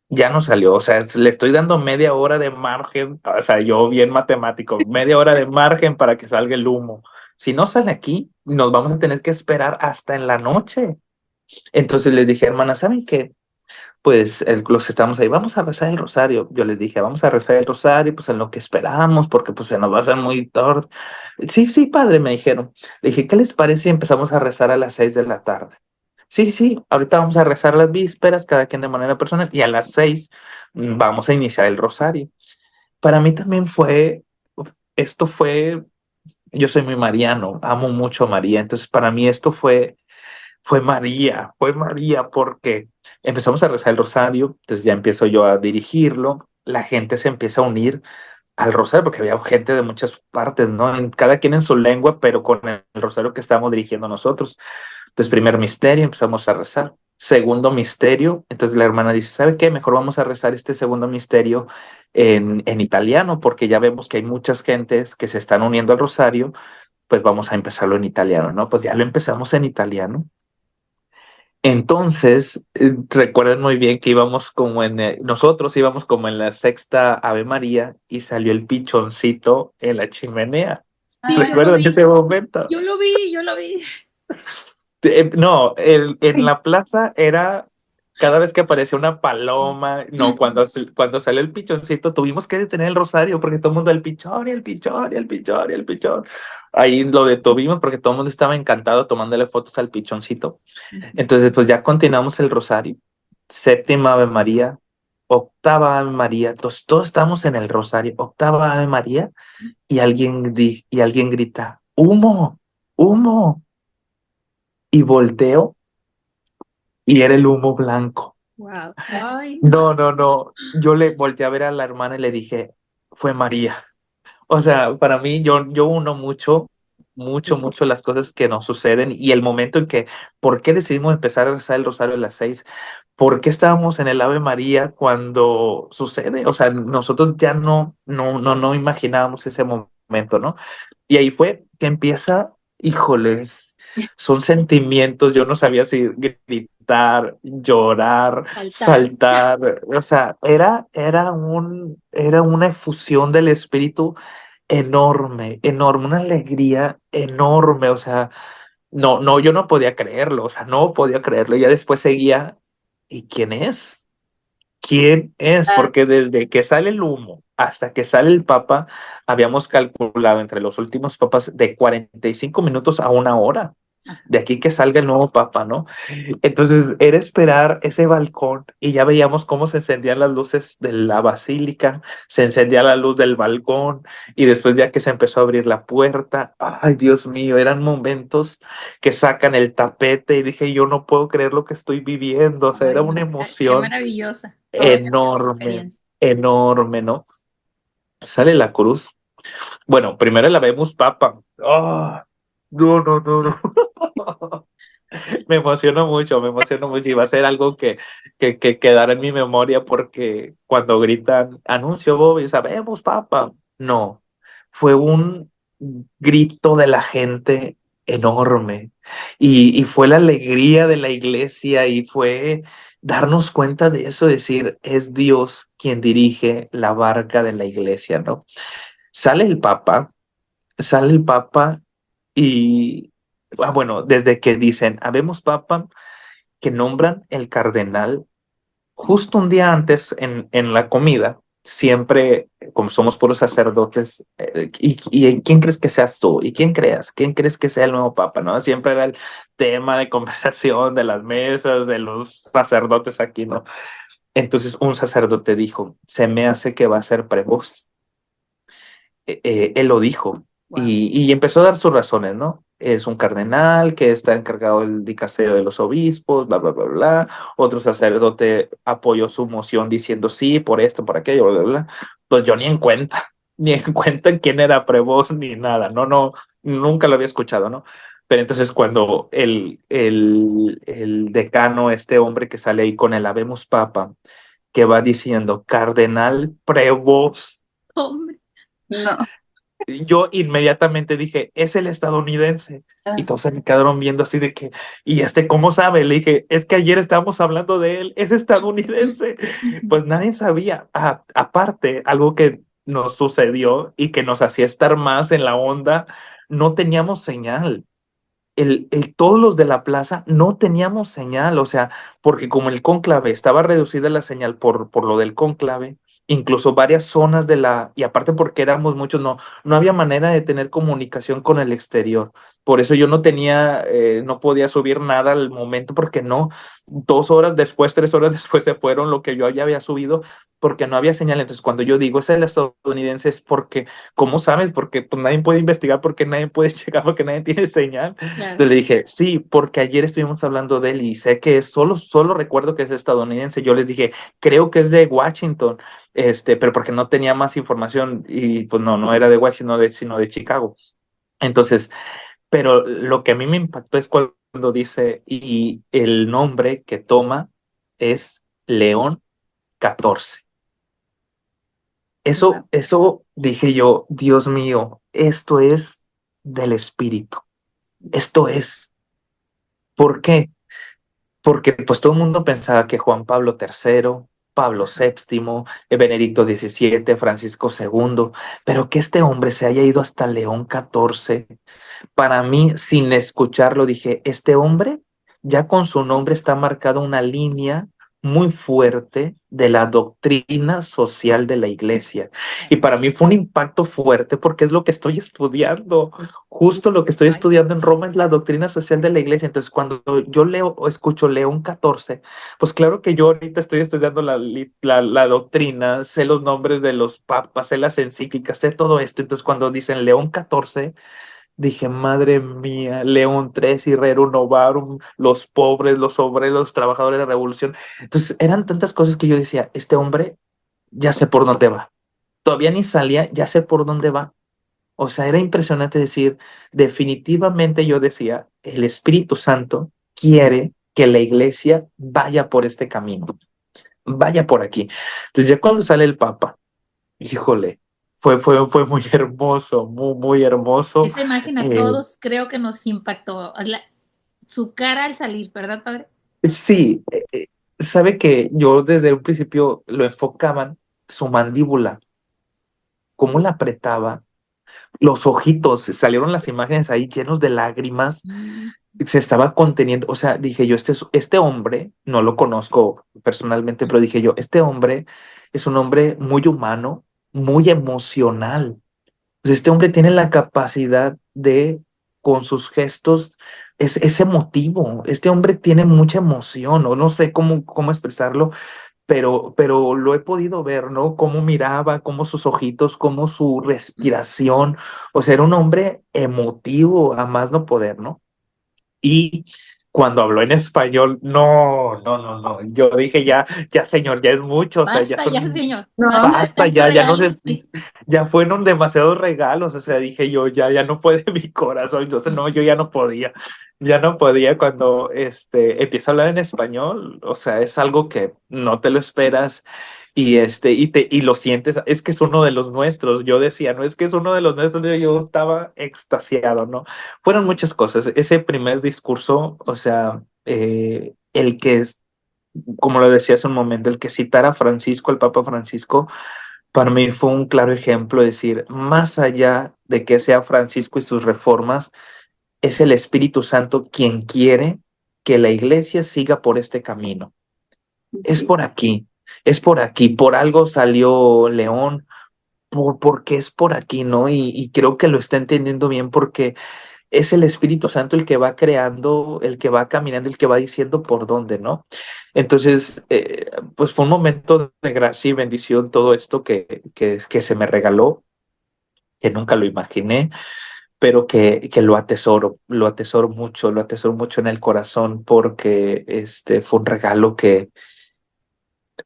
Ya no salió. O sea, le estoy dando media hora de margen. O sea, yo bien matemático, media hora de margen para que salga el humo. Si no sale aquí, nos vamos a tener que esperar hasta en la noche. Entonces les dije, hermana, ¿saben qué? Pues los que estamos ahí, vamos a rezar el rosario. Yo les dije, vamos a rezar el rosario, pues en lo que esperamos, porque pues se nos va a hacer muy tarde. Sí, sí, padre, me dijeron. Le dije, ¿qué les parece si empezamos a rezar a las 6 de la tarde? Sí, sí, ahorita vamos a rezar las vísperas, cada quien de manera personal, y a las 6 vamos a iniciar el rosario. Para mí también esto fue, yo soy muy mariano, amo mucho a María, entonces para mí esto fue María, porque empezamos a rezar el rosario, entonces ya empiezo yo a dirigirlo, la gente se empieza a unir al rosario, porque había gente de muchas partes, ¿no? Cada quien en su lengua, pero con el rosario que estábamos dirigiendo nosotros. Entonces, primer misterio, empezamos a rezar. Segundo misterio, entonces la hermana dice, ¿sabe qué? Mejor vamos a rezar este segundo misterio en italiano, porque ya vemos que hay muchas gentes que se están uniendo al rosario, pues vamos a empezarlo en italiano, ¿no? Pues ya lo empezamos en italiano. Entonces, recuerden muy bien que nosotros íbamos como en la sexta Ave María y salió el pichoncito en la chimenea. Sí, Ah, yo lo ¿Recuerdan vi, ese momento? yo lo vi, yo lo vi. No, en ay, la plaza era cada vez que aparecía una paloma, no, cuando salió el pichoncito tuvimos que detener el rosario porque todo el mundo el pichón y el pichón y el pichón y el pichón. Ahí lo detuvimos porque todo el mundo estaba encantado tomándole fotos al pichoncito. Entonces, pues ya continuamos el rosario. Séptima Ave María, octava Ave María, todos estamos en el rosario, octava Ave María, y alguien grita, ¡humo! ¡Humo! Y volteo y era el humo blanco. Wow. Ay, No, no, no. Yo le volteé a ver a la hermana y le dije, fue María. O sea, para mí, yo uno mucho, mucho, sí. mucho las cosas que nos suceden y el momento en que, ¿por qué decidimos empezar a rezar el rosario a las 6? ¿Por qué estábamos en el Ave María cuando sucede? O sea, nosotros ya no imaginábamos ese momento, ¿no? Y ahí fue que empieza, híjoles, son sentimientos, yo no sabía si gritar, llorar, Saltar. saltar, o sea, era una efusión del espíritu enorme, enorme, una alegría enorme, o sea, no, yo no podía creerlo, o sea, no podía creerlo, ya después seguía, ¿y quién es? ¿Quién es? ah, Porque desde que sale el humo hasta que sale el Papa, habíamos calculado entre los últimos papas de 45 minutos a 1 hora. Ajá. De aquí que salga el nuevo Papa, ¿no? Entonces era esperar ese balcón y ya veíamos cómo se encendían las luces de la basílica, se encendía la luz del balcón y después ya que se empezó a abrir la puerta, ay Dios mío, eran momentos que sacan el tapete y dije, yo no puedo creer lo que estoy viviendo, o sea, era Ay, una no, qué emoción maravillosa. Ay, esa enorme, experiencia. enorme, ¿no? Sale la cruz. Bueno, primero la vemos papa. Oh, no, no, no, no. Me emociono mucho y va a ser algo que quedará en mi memoria porque cuando gritan, anuncio Bobby, sabemos papa. No, fue un, grito de la gente enorme y fue la alegría de la iglesia y fue darnos cuenta de eso, decir, es Dios quien dirige la barca de la iglesia, ¿no? Sale el Papa, sale el Papa y, bueno, desde que dicen, habemos Papa, que nombran el cardenal justo un día antes en la comida, siempre, como somos puros sacerdotes, y quién crees que seas tú? ¿Y quién creas? ¿Quién crees que sea el nuevo papa? ¿No? Siempre era el tema de conversación de las mesas, de los sacerdotes aquí, ¿no? Entonces un sacerdote dijo, se me hace que va a ser prevost. Él lo dijo Wow. y empezó a dar sus razones, ¿no? Es un cardenal que está encargado del dicasterio de los obispos, bla, bla, bla, bla. Otro sacerdote apoyó su moción diciendo sí, por esto, por aquello, bla, bla, bla. Pues yo ni en cuenta, ni en cuenta quién era prevost ni nada, no, no, nunca lo había escuchado, ¿no? Pero entonces cuando el decano, este hombre que sale ahí con el Habemos Papa, que va diciendo cardenal prevost, Hombre. No. yo inmediatamente dije, es el estadounidense. Y todos se me quedaron viendo así de que, ¿y cómo sabe? Le dije, es que ayer estábamos hablando de él, es estadounidense. Pues nadie sabía. Aparte, algo que nos sucedió y que nos hacía estar más en la onda, no teníamos señal. Todos los de la plaza no teníamos señal, o sea, porque como el cónclave estaba reducida la señal por lo del cónclave, incluso varias zonas y aparte porque éramos muchos, no había manera de tener comunicación con el exterior. Por eso yo no podía subir nada al momento, porque no, 2 horas después, 3 horas después se fueron lo que yo ya había subido, porque no había señal. Entonces, cuando yo digo es el estadounidense, es porque, ¿cómo sabes? Porque pues nadie puede investigar, porque nadie puede checar, porque nadie tiene señal. Claro. Entonces le dije, sí, porque ayer estuvimos hablando de él y sé que solo recuerdo que es estadounidense. Yo les dije, creo que es de Washington, pero porque no tenía más información y pues no era de Washington, sino de Chicago. Entonces, pero lo que a mí me impactó es cuando dice, y el nombre que toma es León 14. Eso dije yo, Dios mío, esto es del Espíritu. Esto es. ¿Por qué? Porque pues todo el mundo pensaba que Juan Pablo III, Pablo VII, Benedicto XVII, Francisco II, pero que este hombre se haya ido hasta León 14, para mí, sin escucharlo, dije, este hombre ya con su nombre está marcada una línea muy fuerte de la doctrina social de la iglesia. Y para mí fue un impacto fuerte porque es lo que estoy estudiando. Justo lo que estoy estudiando en Roma es la doctrina social de la iglesia. Entonces, cuando yo leo o escucho León 14, pues claro que yo ahorita estoy estudiando la doctrina, sé los nombres de los papas, sé las encíclicas, sé todo esto. Entonces, cuando dicen León 14, dije, madre mía, León tres y Rerum Novarum, los pobres, los obreros, los trabajadores de la revolución. Entonces, eran tantas cosas que yo decía, este hombre, ya sé por dónde va. Todavía ni salía, ya sé por dónde va. O sea, era impresionante decir, definitivamente yo decía, el Espíritu Santo quiere que la iglesia vaya por este camino, vaya por aquí. Entonces, ya cuando sale el Papa, híjole, fue muy hermoso, muy, muy hermoso. Esa imagen a Eh, todos creo que nos impactó. Su cara al salir, ¿verdad, padre? Sí, sabe que yo desde un principio lo enfocaban, su mandíbula, cómo la apretaba, los ojitos, salieron las imágenes ahí llenos de lágrimas, Mm. se estaba conteniendo, o sea, dije yo, este hombre, no lo conozco personalmente, pero dije yo, este hombre es un hombre muy humano, muy emocional. Pues este hombre tiene la capacidad de, con sus gestos, es emotivo. Este hombre tiene mucha emoción, o no sé cómo expresarlo, pero lo he podido ver, ¿no? Cómo miraba, cómo sus ojitos, cómo su respiración. O sea, era un hombre emotivo a más no poder, ¿no? Y cuando habló en español, no. Yo dije, ya, señor, ya es mucho, o sea, ya Basta ya, son, señor. No, Basta de basta, tanto ya no regalo. sé, Sí. ya fueron demasiados regalos, o sea, dije yo, ya no puede mi corazón, entonces no, yo ya no podía cuando empieza a hablar en español, o sea, es algo que no te lo esperas, y lo sientes, es que es uno de los nuestros. Yo decía, no es que es uno de los nuestros, yo estaba extasiado, ¿no? Fueron muchas cosas. Ese primer discurso, o sea, el que es, como lo decía hace un momento, el que citara a Francisco, el Papa Francisco, para mí fue un claro ejemplo de decir, más allá de que sea Francisco y sus reformas, es el Espíritu Santo quien quiere que la iglesia siga por este camino. Es Sí, por aquí, es por aquí, por algo salió León, porque es por aquí, ¿no? Y creo que lo está entendiendo bien porque es el Espíritu Santo el que va creando, el que va caminando, el que va diciendo por dónde, ¿no? Entonces, pues fue un momento de gracia y bendición todo esto que se me regaló, que nunca lo imaginé, pero que lo atesoro mucho en el corazón porque fue un regalo que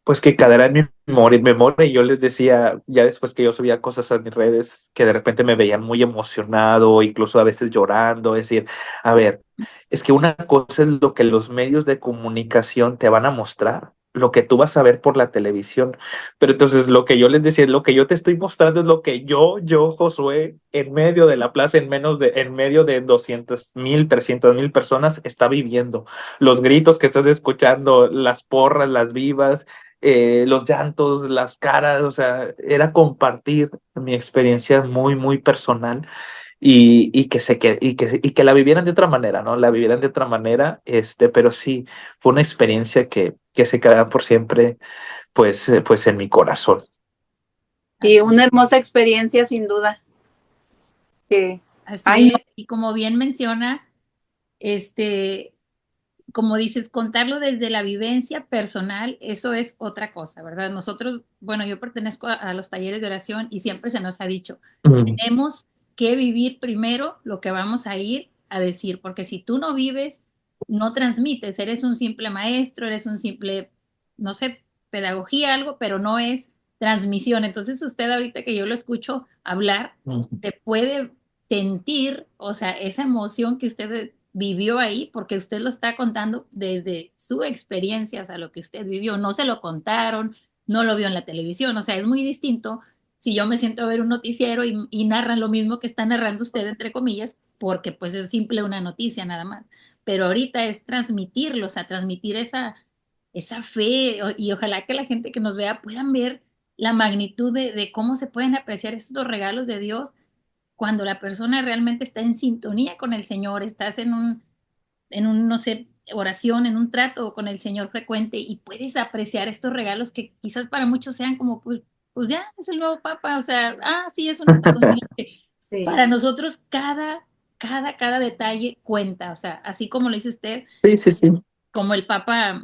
pues que quedará en mi memoria. Y yo les decía, ya después que yo subía cosas a mis redes, que de repente me veían muy emocionado, incluso a veces llorando, es decir, a ver, es que una cosa es lo que los medios de comunicación te van a mostrar, lo que tú vas a ver por la televisión, pero entonces lo que yo les decía, lo que yo te estoy mostrando es lo que Josué, en medio de la plaza, en medio de 200,000, 300,000 personas, está viviendo. Los gritos que estás escuchando, las porras, las vivas, los llantos, las caras, o sea, era compartir mi experiencia muy, muy personal y que la vivieran de otra manera, ¿no? La vivieran de otra manera, pero sí, fue una experiencia que se quedará por siempre, pues en mi corazón. y Así, una hermosa experiencia sin duda. Que, así ay, no, es. Y como bien menciona, este, como dices, contarlo desde la vivencia personal, eso es otra cosa, ¿verdad? Nosotros, bueno, yo pertenezco a los talleres de oración y siempre se nos ha dicho, Mm, tenemos que vivir primero lo que vamos a ir a decir, porque si tú no vives, no transmites, eres un simple maestro, eres un simple, no sé, pedagogía, algo, pero no es transmisión. Entonces usted ahorita que yo lo escucho hablar, mm, te puede sentir, o sea, esa emoción que usted vivió ahí, porque usted lo está contando desde su experiencia, o sea, lo que usted vivió, no se lo contaron, no lo vio en la televisión, o sea, es muy distinto si yo me siento a ver un noticiero y narran lo mismo que está narrando usted, entre comillas, porque pues es simple una noticia nada más. Pero ahorita es transmitirlo, o sea, transmitir esa fe y ojalá que la gente que nos vea puedan ver la magnitud de cómo se pueden apreciar estos regalos de Dios cuando la persona realmente está en sintonía con el Señor, estás no sé, oración, en un trato con el Señor frecuente y puedes apreciar estos regalos que quizás para muchos sean como, pues ya es el nuevo Papa, o sea, sí, es un acto conveniente. sí, Para nosotros cada detalle cuenta, o sea, así como lo dice usted, sí, sí, sí. como el Papa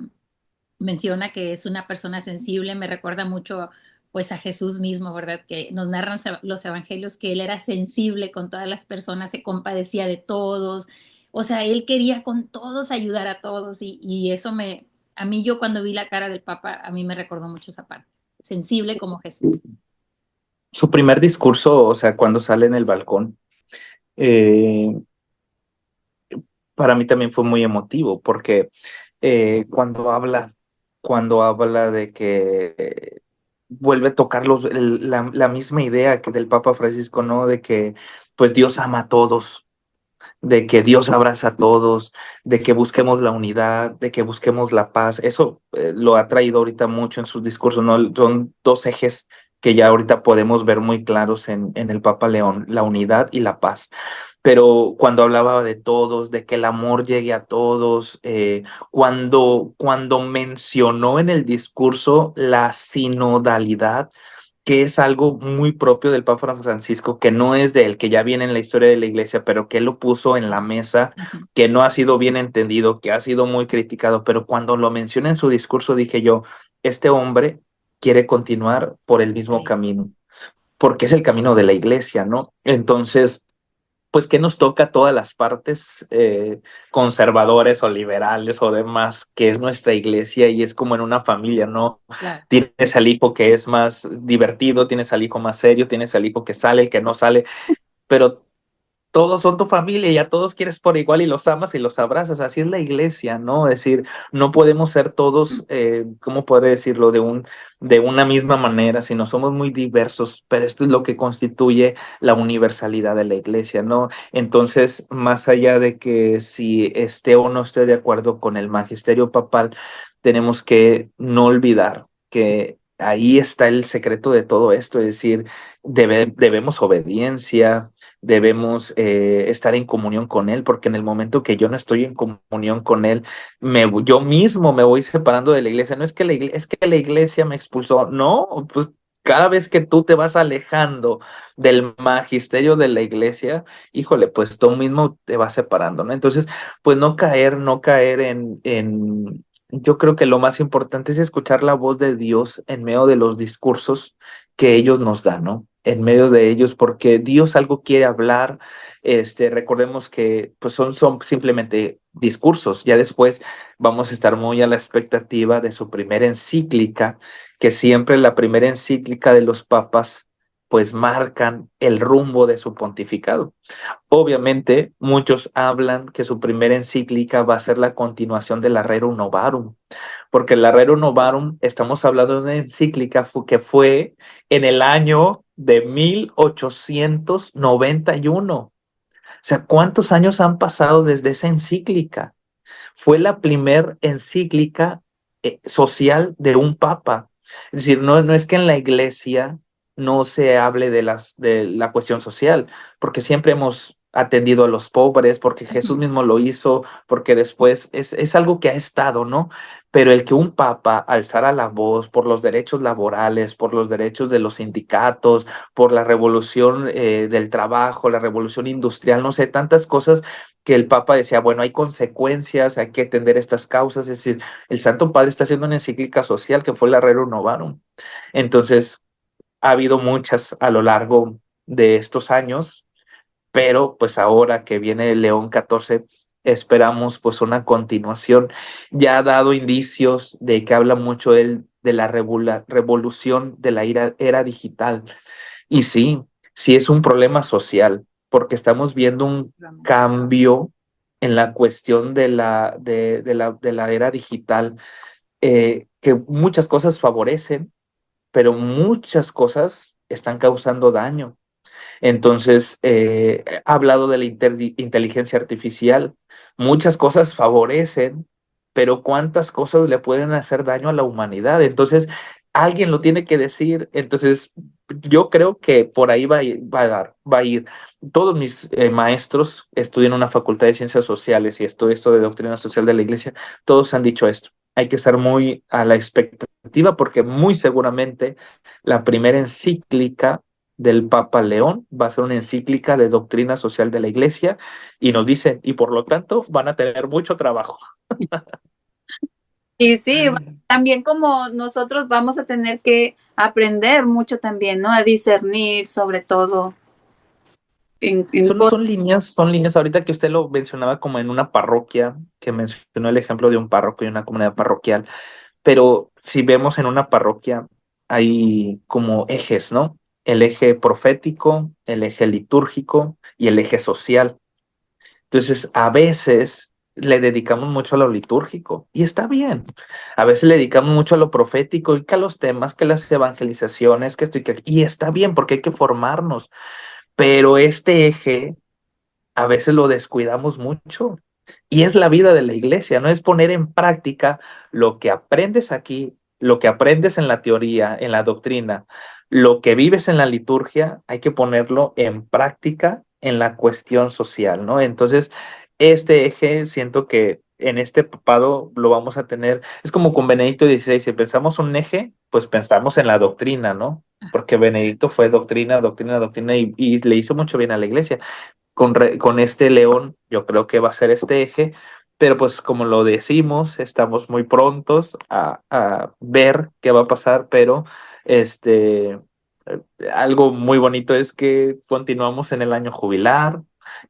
menciona que es una persona sensible, me recuerda mucho pues a Jesús mismo, ¿verdad? Que nos narran los evangelios que él era sensible con todas las personas, se compadecía de todos, o sea, él quería con todos ayudar a todos y eso a mí yo cuando vi la cara del Papa, a mí me recordó mucho esa parte, sensible como Jesús. Su primer discurso, o sea, cuando sale en el balcón, eh, para mí también fue muy emotivo, porque cuando habla de que vuelve a tocar la misma idea que del Papa Francisco, ¿no? De que pues Dios ama a todos, de que Dios abraza a todos, de que busquemos la unidad, de que busquemos la paz. Eso lo ha traído ahorita mucho en sus discursos, ¿no? Son dos ejes que ya ahorita podemos ver muy claros en el Papa León, la unidad y la paz. Pero cuando hablaba de todos, de que el amor llegue a todos, cuando mencionó en el discurso la sinodalidad, que es algo muy propio del Papa Francisco, que no es de él, que ya viene en la historia de la iglesia, pero que él lo puso en la mesa, Ujú. que no ha sido bien entendido, que ha sido muy criticado, pero cuando lo menciona en su discurso dije yo, este hombre quiere continuar por el mismo Sí, camino, porque es el camino de la iglesia, ¿no? Entonces pues que nos toca a todas las partes, conservadores o liberales o demás, que es nuestra iglesia y es como en una familia, ¿no? claro. Tienes al hijo que es más divertido, tienes al hijo más serio, tienes al hijo que sale, el que no sale, pero todos son tu familia y a todos quieres por igual y los amas y los abrazas. Así es la iglesia, ¿no? Es decir, no podemos ser todos, ¿cómo podré decirlo? De una misma manera, sino somos muy diversos, pero esto es lo que constituye la universalidad de la iglesia, ¿no? Entonces, más allá de que si esté o no esté de acuerdo con el magisterio papal, tenemos que no olvidar que ahí está el secreto de todo esto, es decir, debemos obediencia, debemos estar en comunión con Él, porque en el momento que yo no estoy en comunión con Él, yo mismo me voy separando de la iglesia. No es que es que la iglesia me expulsó, no, pues cada vez que tú te vas alejando del magisterio de la iglesia, híjole, pues tú mismo te vas separando, ¿no? Entonces, pues no caer yo creo que lo más importante es escuchar la voz de Dios en medio de los discursos que ellos nos dan, ¿no? En medio de ellos, porque Dios algo quiere hablar. Recordemos que pues son simplemente discursos. Ya después vamos a estar muy a la expectativa de su primera encíclica, que siempre la primera encíclica de los papas pues marcan el rumbo de su pontificado. Obviamente, muchos hablan que su primera encíclica va a ser la continuación del Rerum Novarum, porque el Rerum Novarum, estamos hablando de una encíclica que fue en el año de 1891. O sea, ¿cuántos años han pasado desde esa encíclica? Fue la primer encíclica social de un papa. Es decir, no es que en la iglesia no se hable de la cuestión social, porque siempre hemos atendido a los pobres, porque Jesús mismo lo hizo, porque después es algo que ha estado, ¿no? Pero el que un papa alzara la voz por los derechos laborales, por los derechos de los sindicatos, por la revolución del trabajo, la revolución industrial, no sé, tantas cosas que el Papa decía, bueno, hay consecuencias, hay que atender estas causas, es decir, el Santo Padre está haciendo una encíclica social que fue la Rerum Novarum. Entonces, ha habido muchas a lo largo de estos años, pero pues ahora que viene León XIV, esperamos pues una continuación. Ya ha dado indicios de que habla mucho él de la revolución de la era digital. Y sí, sí es un problema social, porque estamos viendo un cambio en la cuestión de la era digital, que muchas cosas favorecen, pero muchas cosas están causando daño. Entonces, ha hablado de la inteligencia artificial. Muchas cosas favorecen, pero ¿cuántas cosas le pueden hacer daño a la humanidad? Entonces, alguien lo tiene que decir. Entonces, yo creo que por ahí va a ir. Todos mis maestros estudian en una facultad de ciencias sociales y esto de doctrina social de la iglesia, todos han dicho esto. Hay que estar muy a la expectativa porque muy seguramente la primera encíclica del Papa León va a ser una encíclica de doctrina social de la iglesia y nos dicen, y por lo tanto van a tener mucho trabajo. Y sí, también como nosotros vamos a tener que aprender mucho también, ¿no? A discernir sobre todo en Son, cosas. son líneas, son líneas. Ahorita que usted lo mencionaba como en una parroquia, que mencionó el ejemplo de un párroco y una comunidad parroquial, pero si vemos en una parroquia, hay como ejes, ¿no? El eje profético, el eje litúrgico y el eje social. Entonces, a veces le dedicamos mucho a lo litúrgico y está bien. A veces le dedicamos mucho a lo profético y que a los temas, que las evangelizaciones, que esto y que y está bien porque hay que formarnos. Pero este eje a veces lo descuidamos mucho. Y es la vida de la iglesia, no es poner en práctica lo que aprendes aquí, lo que aprendes en la teoría, en la doctrina, lo que vives en la liturgia, hay que ponerlo en práctica en la cuestión social, ¿no? Entonces, este eje siento que en este papado lo vamos a tener, es como con Benedicto XVI, si pensamos un eje, pues pensamos en la doctrina, ¿no? Porque Benedicto fue doctrina, doctrina, doctrina y le hizo mucho bien a la iglesia con este León, yo creo que va a ser este eje, pero pues como lo decimos, estamos muy prontos a ver qué va a pasar, pero este, algo muy bonito es que continuamos en el año jubilar.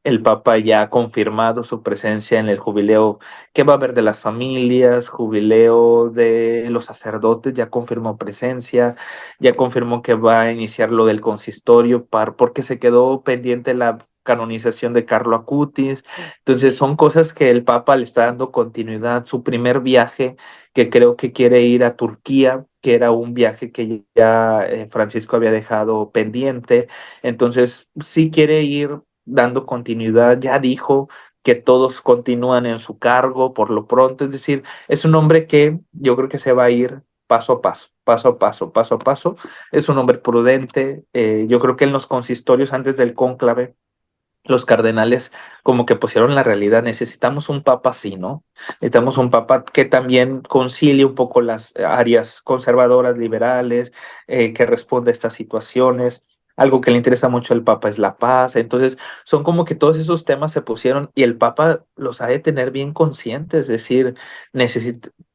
El Papa ya ha confirmado su presencia en el jubileo que va a haber de las familias, jubileo de los sacerdotes, ya confirmó presencia, ya confirmó que va a iniciar lo del consistorio, porque se quedó pendiente la canonización de Carlo Acutis. Entonces son cosas que el Papa le está dando continuidad. Su primer viaje, que creo que quiere ir a Turquía, que era un viaje que ya Francisco había dejado pendiente. Entonces sí quiere ir dando continuidad. Ya dijo que todos continúan en su cargo por lo pronto. Es decir, es un hombre que yo creo que se va a ir paso a paso, paso a paso, paso a paso. Es un hombre prudente. Yo creo que en los consistorios antes del cónclave, los cardenales como que pusieron la realidad, necesitamos un papa así, ¿no? Necesitamos un papa que también concilie un poco las áreas conservadoras, liberales, que responda a estas situaciones. Algo que le interesa mucho al papa es la paz. Entonces, son como que todos esos temas se pusieron y el papa los ha de tener bien conscientes, es decir,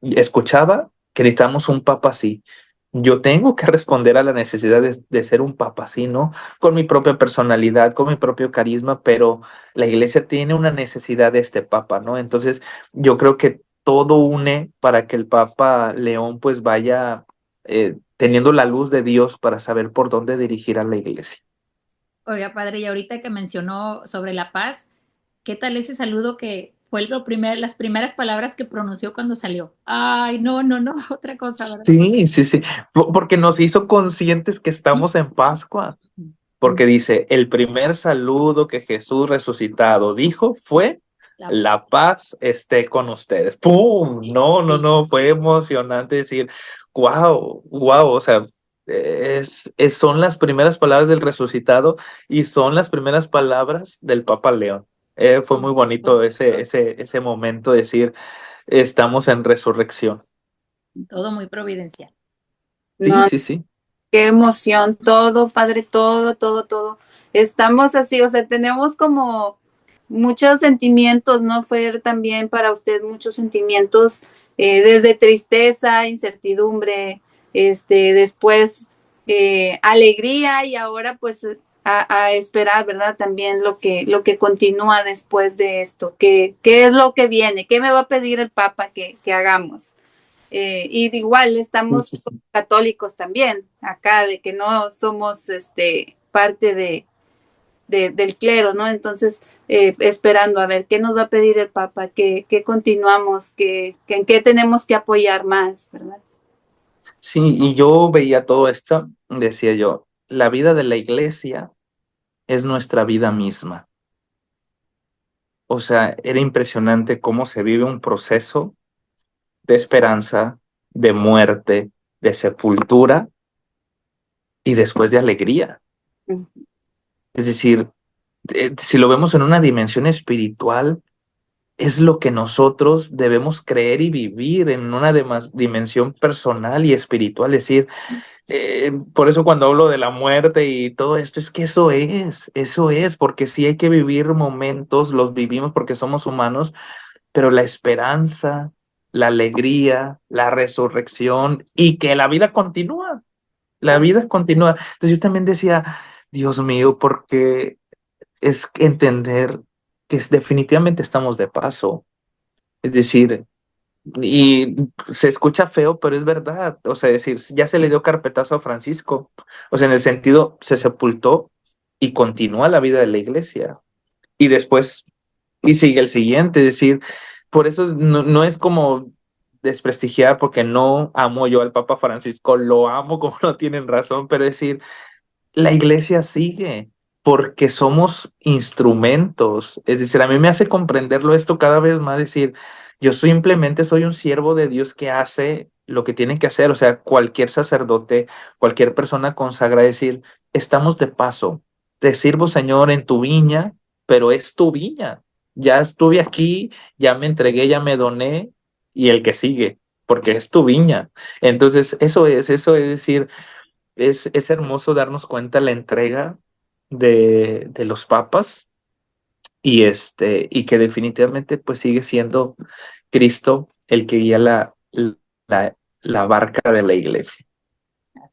escuchaba que necesitamos un papa así. Yo tengo que responder a la necesidad de ser un papa así, ¿no? Con mi propia personalidad, con mi propio carisma, pero la iglesia tiene una necesidad de este papa, ¿no? Entonces, yo creo que todo une para que el Papa León pues vaya teniendo la luz de Dios para saber por dónde dirigir a la iglesia. Oiga, padre, y ahorita que mencionó sobre la paz, ¿qué tal ese saludo que fue las primeras palabras que pronunció cuando salió? Ay, no, no, no, otra cosa, ¿verdad? Sí, sí, sí, porque nos hizo conscientes que estamos en Pascua, porque dice, el primer saludo que Jesús resucitado dijo fue, la paz esté con ustedes. ¡Pum! No, no, no, fue emocionante decir, wow, wow, o sea, son las primeras palabras del resucitado y son las primeras palabras del Papa León. Fue muy bonito ese momento, decir, estamos en resurrección. Todo muy providencial. No, Sí, sí, sí. qué emoción, todo, padre, todo, todo, todo. Estamos así, o sea, tenemos como muchos sentimientos, ¿no? Fue también para usted muchos sentimientos, desde tristeza, incertidumbre, después alegría y ahora pues a esperar, ¿verdad? También lo que continúa después de esto, qué es lo que viene, qué me va a pedir el Papa que hagamos. Y igual estamos católicos también acá, de que no somos parte del clero, ¿no? Entonces, esperando a ver qué nos va a pedir el Papa, qué continuamos, en qué tenemos que apoyar más, ¿verdad? Sí, y yo veía todo esto, decía yo, la vida de la iglesia es nuestra vida misma. O sea, era impresionante cómo se vive un proceso de esperanza, de muerte, de sepultura y después de alegría. Es decir, si lo vemos en una dimensión espiritual, es lo que nosotros debemos creer y vivir en una dimensión personal y espiritual. Es decir, por eso cuando hablo de la muerte y todo esto, es que eso es, porque sí hay que vivir momentos, los vivimos porque somos humanos, pero la esperanza, la alegría, la resurrección y que la vida continúa, la vida continúa. Entonces yo también decía, Dios mío, porque es entender que definitivamente estamos de paso. Es decir, y se escucha feo, pero es verdad. O sea, decir, ya se le dio carpetazo a Francisco. O sea, en el sentido, se sepultó y continúa la vida de la iglesia. Y después, y sigue el siguiente. Es decir, por eso no es como desprestigiar, porque no amo yo al Papa Francisco, lo amo como no tienen razón, pero es decir, la iglesia sigue porque somos instrumentos. Es decir, a mí me hace comprenderlo esto cada vez más, decir, yo simplemente soy un siervo de Dios que hace lo que tiene que hacer. O sea, cualquier sacerdote, cualquier persona consagra, decir, estamos de paso. Te sirvo, Señor, en tu viña, pero es tu viña. Ya estuve aquí, ya me entregué, ya me doné, y el que sigue, porque es tu viña. Entonces, eso es decir, es hermoso darnos cuenta la entrega de los papas y que definitivamente pues sigue siendo Cristo el que guía la barca de la iglesia.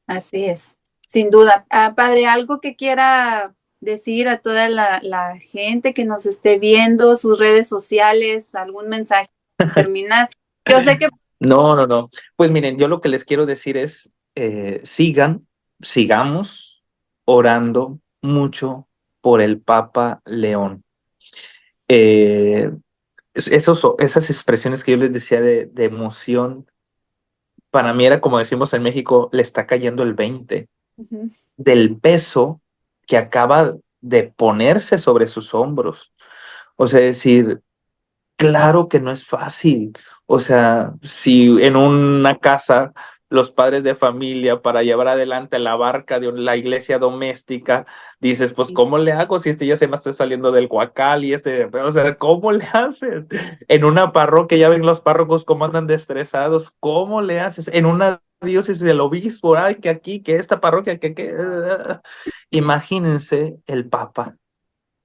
Así es, sin duda. Padre, algo que quiera decir a toda la gente que nos esté viendo, sus redes sociales, algún mensaje para terminar. Yo sé que... No, no, no. Pues miren, yo lo que les quiero decir es, sigamos orando mucho por el Papa León. Eh, esas expresiones que yo les decía de emoción, para mí era como decimos en México, le está cayendo el 20 Ujú. del peso que acaba de ponerse sobre sus hombros. O sea, decir, claro que no es fácil. O sea, si en una casa los padres de familia para llevar adelante la barca de la iglesia doméstica, dices, pues, Sí. ¿cómo le hago si este ya se me está saliendo del guacal y o sea, ¿cómo le haces? En una parroquia, ya ven los párrocos cómo andan estresados, ¿cómo le haces? En una diócesis del obispo, ay, que aquí, que esta parroquia, que. Imagínense el Papa.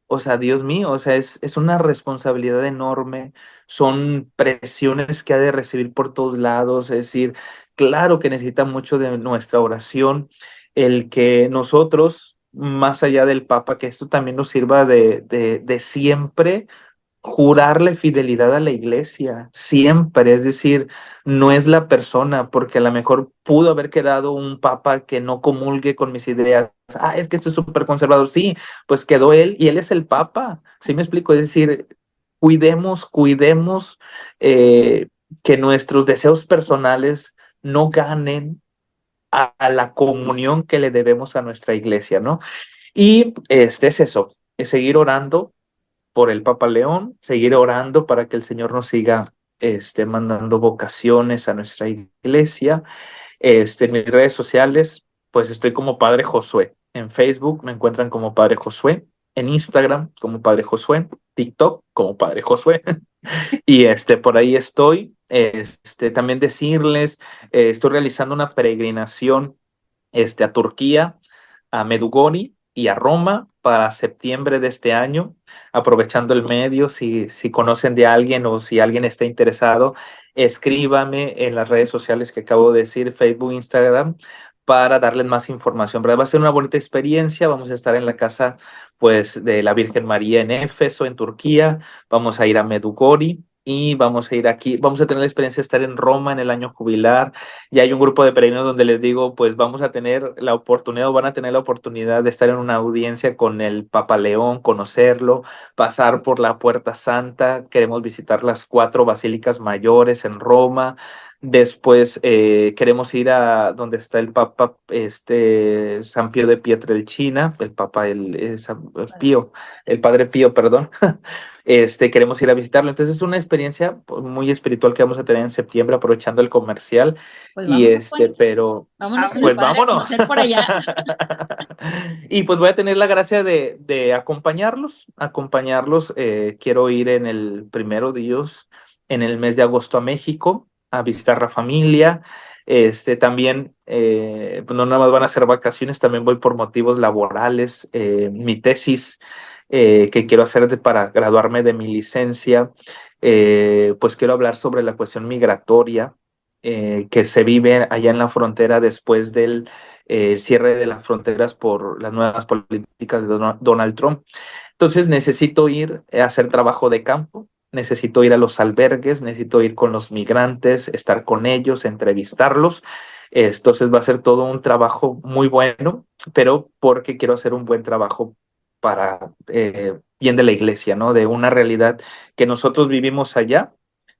O sea, Dios mío, o sea, es una responsabilidad enorme, son presiones que ha de recibir por todos lados, es decir, claro que necesita mucho de nuestra oración, el que nosotros, más allá del Papa, que esto también nos sirva de siempre jurarle fidelidad a la iglesia, siempre, es decir, no es la persona, porque a lo mejor pudo haber quedado un papa que no comulgue con mis ideas. Ah, es que esto es súper conservador. Sí, pues quedó él y él es el papa. ¿Sí me Así. explico? Es decir, cuidemos eh, que nuestros deseos personales no ganen a la comunión que le debemos a nuestra iglesia, ¿no? Y este es eso, es seguir orando por el Papa León, seguir orando para que el Señor nos siga mandando vocaciones a nuestra iglesia. En mis redes sociales, pues estoy como Padre Josué. En Facebook me encuentran como Padre Josué, en Instagram como Padre Josué, TikTok como Padre Josué. Y por ahí estoy. También decirles, estoy realizando una peregrinación a Turquía, a Medugori y a Roma para septiembre de este año, aprovechando el medio, si conocen de alguien o si alguien está interesado, escríbame en las redes sociales que acabo de decir, Facebook, Instagram, para darles más información, ¿verdad? Va a ser una bonita experiencia, vamos a estar en la casa, pues, de la Virgen María en Éfeso, en Turquía, vamos a ir a Medugori y vamos a ir aquí, vamos a tener la experiencia de estar en Roma en el año jubilar. Y hay un grupo de peregrinos donde les digo, pues vamos a tener la oportunidad o van a tener la oportunidad de estar en una audiencia con el Papa León, conocerlo, pasar por la Puerta Santa. Queremos visitar las 4 basílicas mayores en Roma. Después queremos ir a donde está el Papa, San Pío de Pietrelcina, el Papa, Pío, el Padre Pío, perdón. Queremos ir a visitarlo. Entonces es una experiencia pues, muy espiritual que vamos a tener en septiembre, aprovechando el comercial. Pues Y vámonos, Juan. pero, Vámonos con el pues padre a vámonos. conocer por allá. Y pues voy a tener la gracia de acompañarlos. Quiero ir en el primero Dios, en el mes de agosto a México, a visitar la familia. También, pues no nada más van a ser vacaciones, también voy por motivos laborales. Mi tesis que quiero hacer para graduarme de mi licencia, pues quiero hablar sobre la cuestión migratoria que se vive allá en la frontera después del cierre de las fronteras por las nuevas políticas de Donald Trump. Entonces necesito ir a hacer trabajo de campo, necesito ir a los albergues, necesito ir con los migrantes, estar con ellos, entrevistarlos. Entonces va a ser todo un trabajo muy bueno, pero porque quiero hacer un buen trabajo para bien de la iglesia, ¿no? De una realidad que nosotros vivimos allá,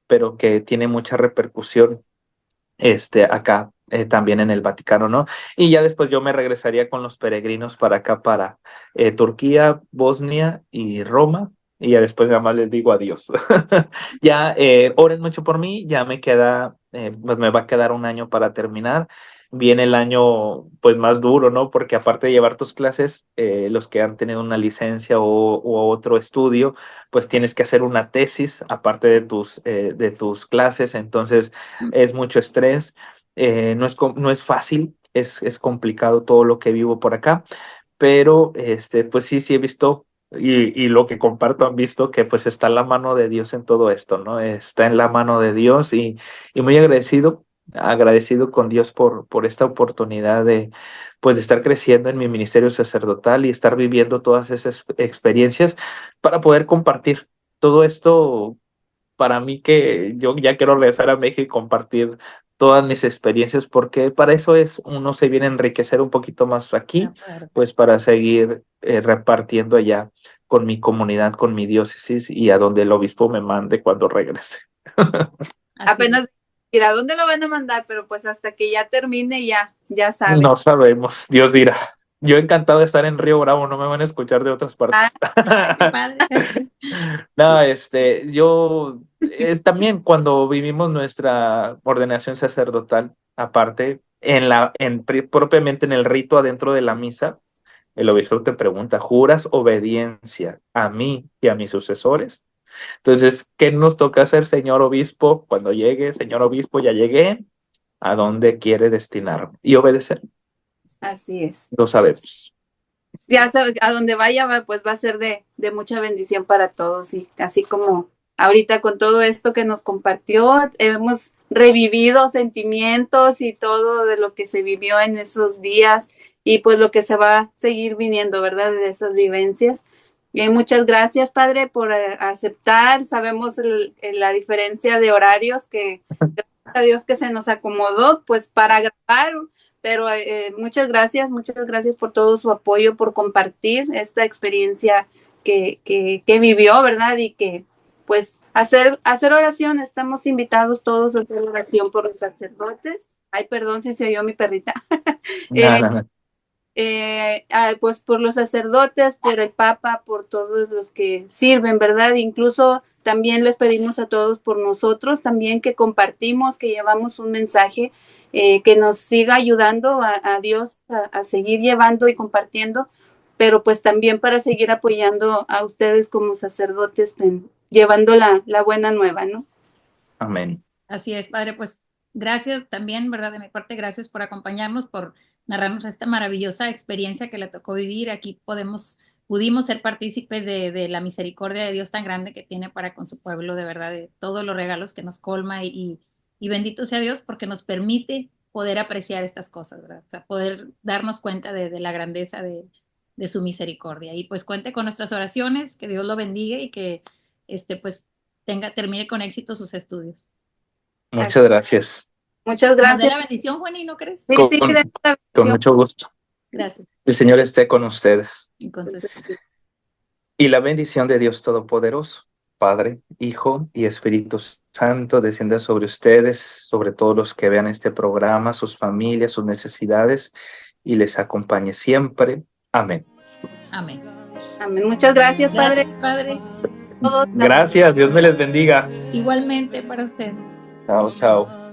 pero que tiene mucha repercusión acá también en el Vaticano, ¿no? Y ya después yo me regresaría con los peregrinos para acá, para Turquía, Bosnia y Roma, y ya después nada más les digo adiós. Ya oren mucho por mí, ya me queda, pues me va a quedar un año para terminar. Viene el año pues más duro, ¿no? Porque aparte de llevar tus clases, los que han tenido una licencia o otro estudio, pues tienes que hacer una tesis aparte de tus clases, entonces es mucho estrés, no es fácil, es complicado todo lo que vivo por acá, pero pues sí he visto y lo que comparto han visto que pues está la mano de Dios en todo esto, ¿no? Está en la mano de Dios y muy agradecido con Dios por esta oportunidad de pues de estar creciendo en mi ministerio sacerdotal y estar viviendo todas esas experiencias para poder compartir todo esto para mí que yo ya quiero regresar a México y compartir todas mis experiencias, porque para eso es, uno se viene a enriquecer un poquito más aquí, Claro. pues para seguir repartiendo allá con mi comunidad, con mi diócesis y a donde el obispo me mande cuando regrese. Así es. Apenas dirá dónde lo van a mandar, pero pues hasta que ya termine ya saben. No sabemos, Dios dirá. Yo encantado de estar en Río Bravo, no me van a escuchar de otras partes. Ay, qué padre. No, yo también cuando vivimos nuestra ordenación sacerdotal, aparte, propiamente en el rito adentro de la misa, el obispo te pregunta, ¿juras obediencia a mí y a mis sucesores? Entonces, ¿qué nos toca hacer, señor obispo? Cuando llegue, señor obispo, ya llegué, ¿a dónde quiere destinarme? Y obedecer, Así es. lo sabemos. Ya sabe, a donde vaya, pues va a ser de mucha bendición para todos. Y así como ahorita con todo esto que nos compartió, hemos revivido sentimientos y todo de lo que se vivió en esos días y pues lo que se va a seguir viniendo, ¿verdad? De esas vivencias. Y muchas gracias, Padre, por aceptar. Sabemos la diferencia de horarios que, gracias a Dios que se nos acomodó, pues para grabar, pero muchas gracias por todo su apoyo, por compartir esta experiencia que vivió, ¿verdad? Y que pues hacer oración, estamos invitados todos a hacer oración por los sacerdotes. Ay, perdón si se oyó mi perrita. No, no, no. Pues por los sacerdotes, por el Papa, por todos los que sirven, ¿verdad? Incluso también les pedimos a todos por nosotros, también que compartimos, que llevamos un mensaje que nos siga ayudando a Dios a seguir llevando y compartiendo, pero pues también para seguir apoyando a ustedes como sacerdotes, llevando la buena nueva, ¿no? Amén. Así es, Padre, pues gracias también, ¿verdad? De mi parte, gracias por acompañarnos, por narrarnos esta maravillosa experiencia que le tocó vivir. Aquí pudimos ser partícipes de la misericordia de Dios tan grande que tiene para con su pueblo, de verdad, de todos los regalos que nos colma y bendito sea Dios porque nos permite poder apreciar estas cosas, ¿verdad? O sea, poder darnos cuenta de la grandeza de su misericordia. Y pues cuente con nuestras oraciones, que Dios lo bendiga y que pues termine con éxito sus estudios. Muchas gracias. Muchas Nos dé gracias. la bendición, Juani, ¿no crees? Sí, sí, de la Con mucho gusto. Gracias. El Señor esté con ustedes. Y con su espíritu. Y la bendición de Dios Todopoderoso, Padre, Hijo y Espíritu Santo, descienda sobre ustedes, sobre todos los que vean este programa, sus familias, sus necesidades, y les acompañe siempre. Amén. Amén. Amén. Muchas gracias, Padre. Gracias, Padre. Todos, Gracias, Dios me les bendiga. Igualmente para usted. Chao, chao.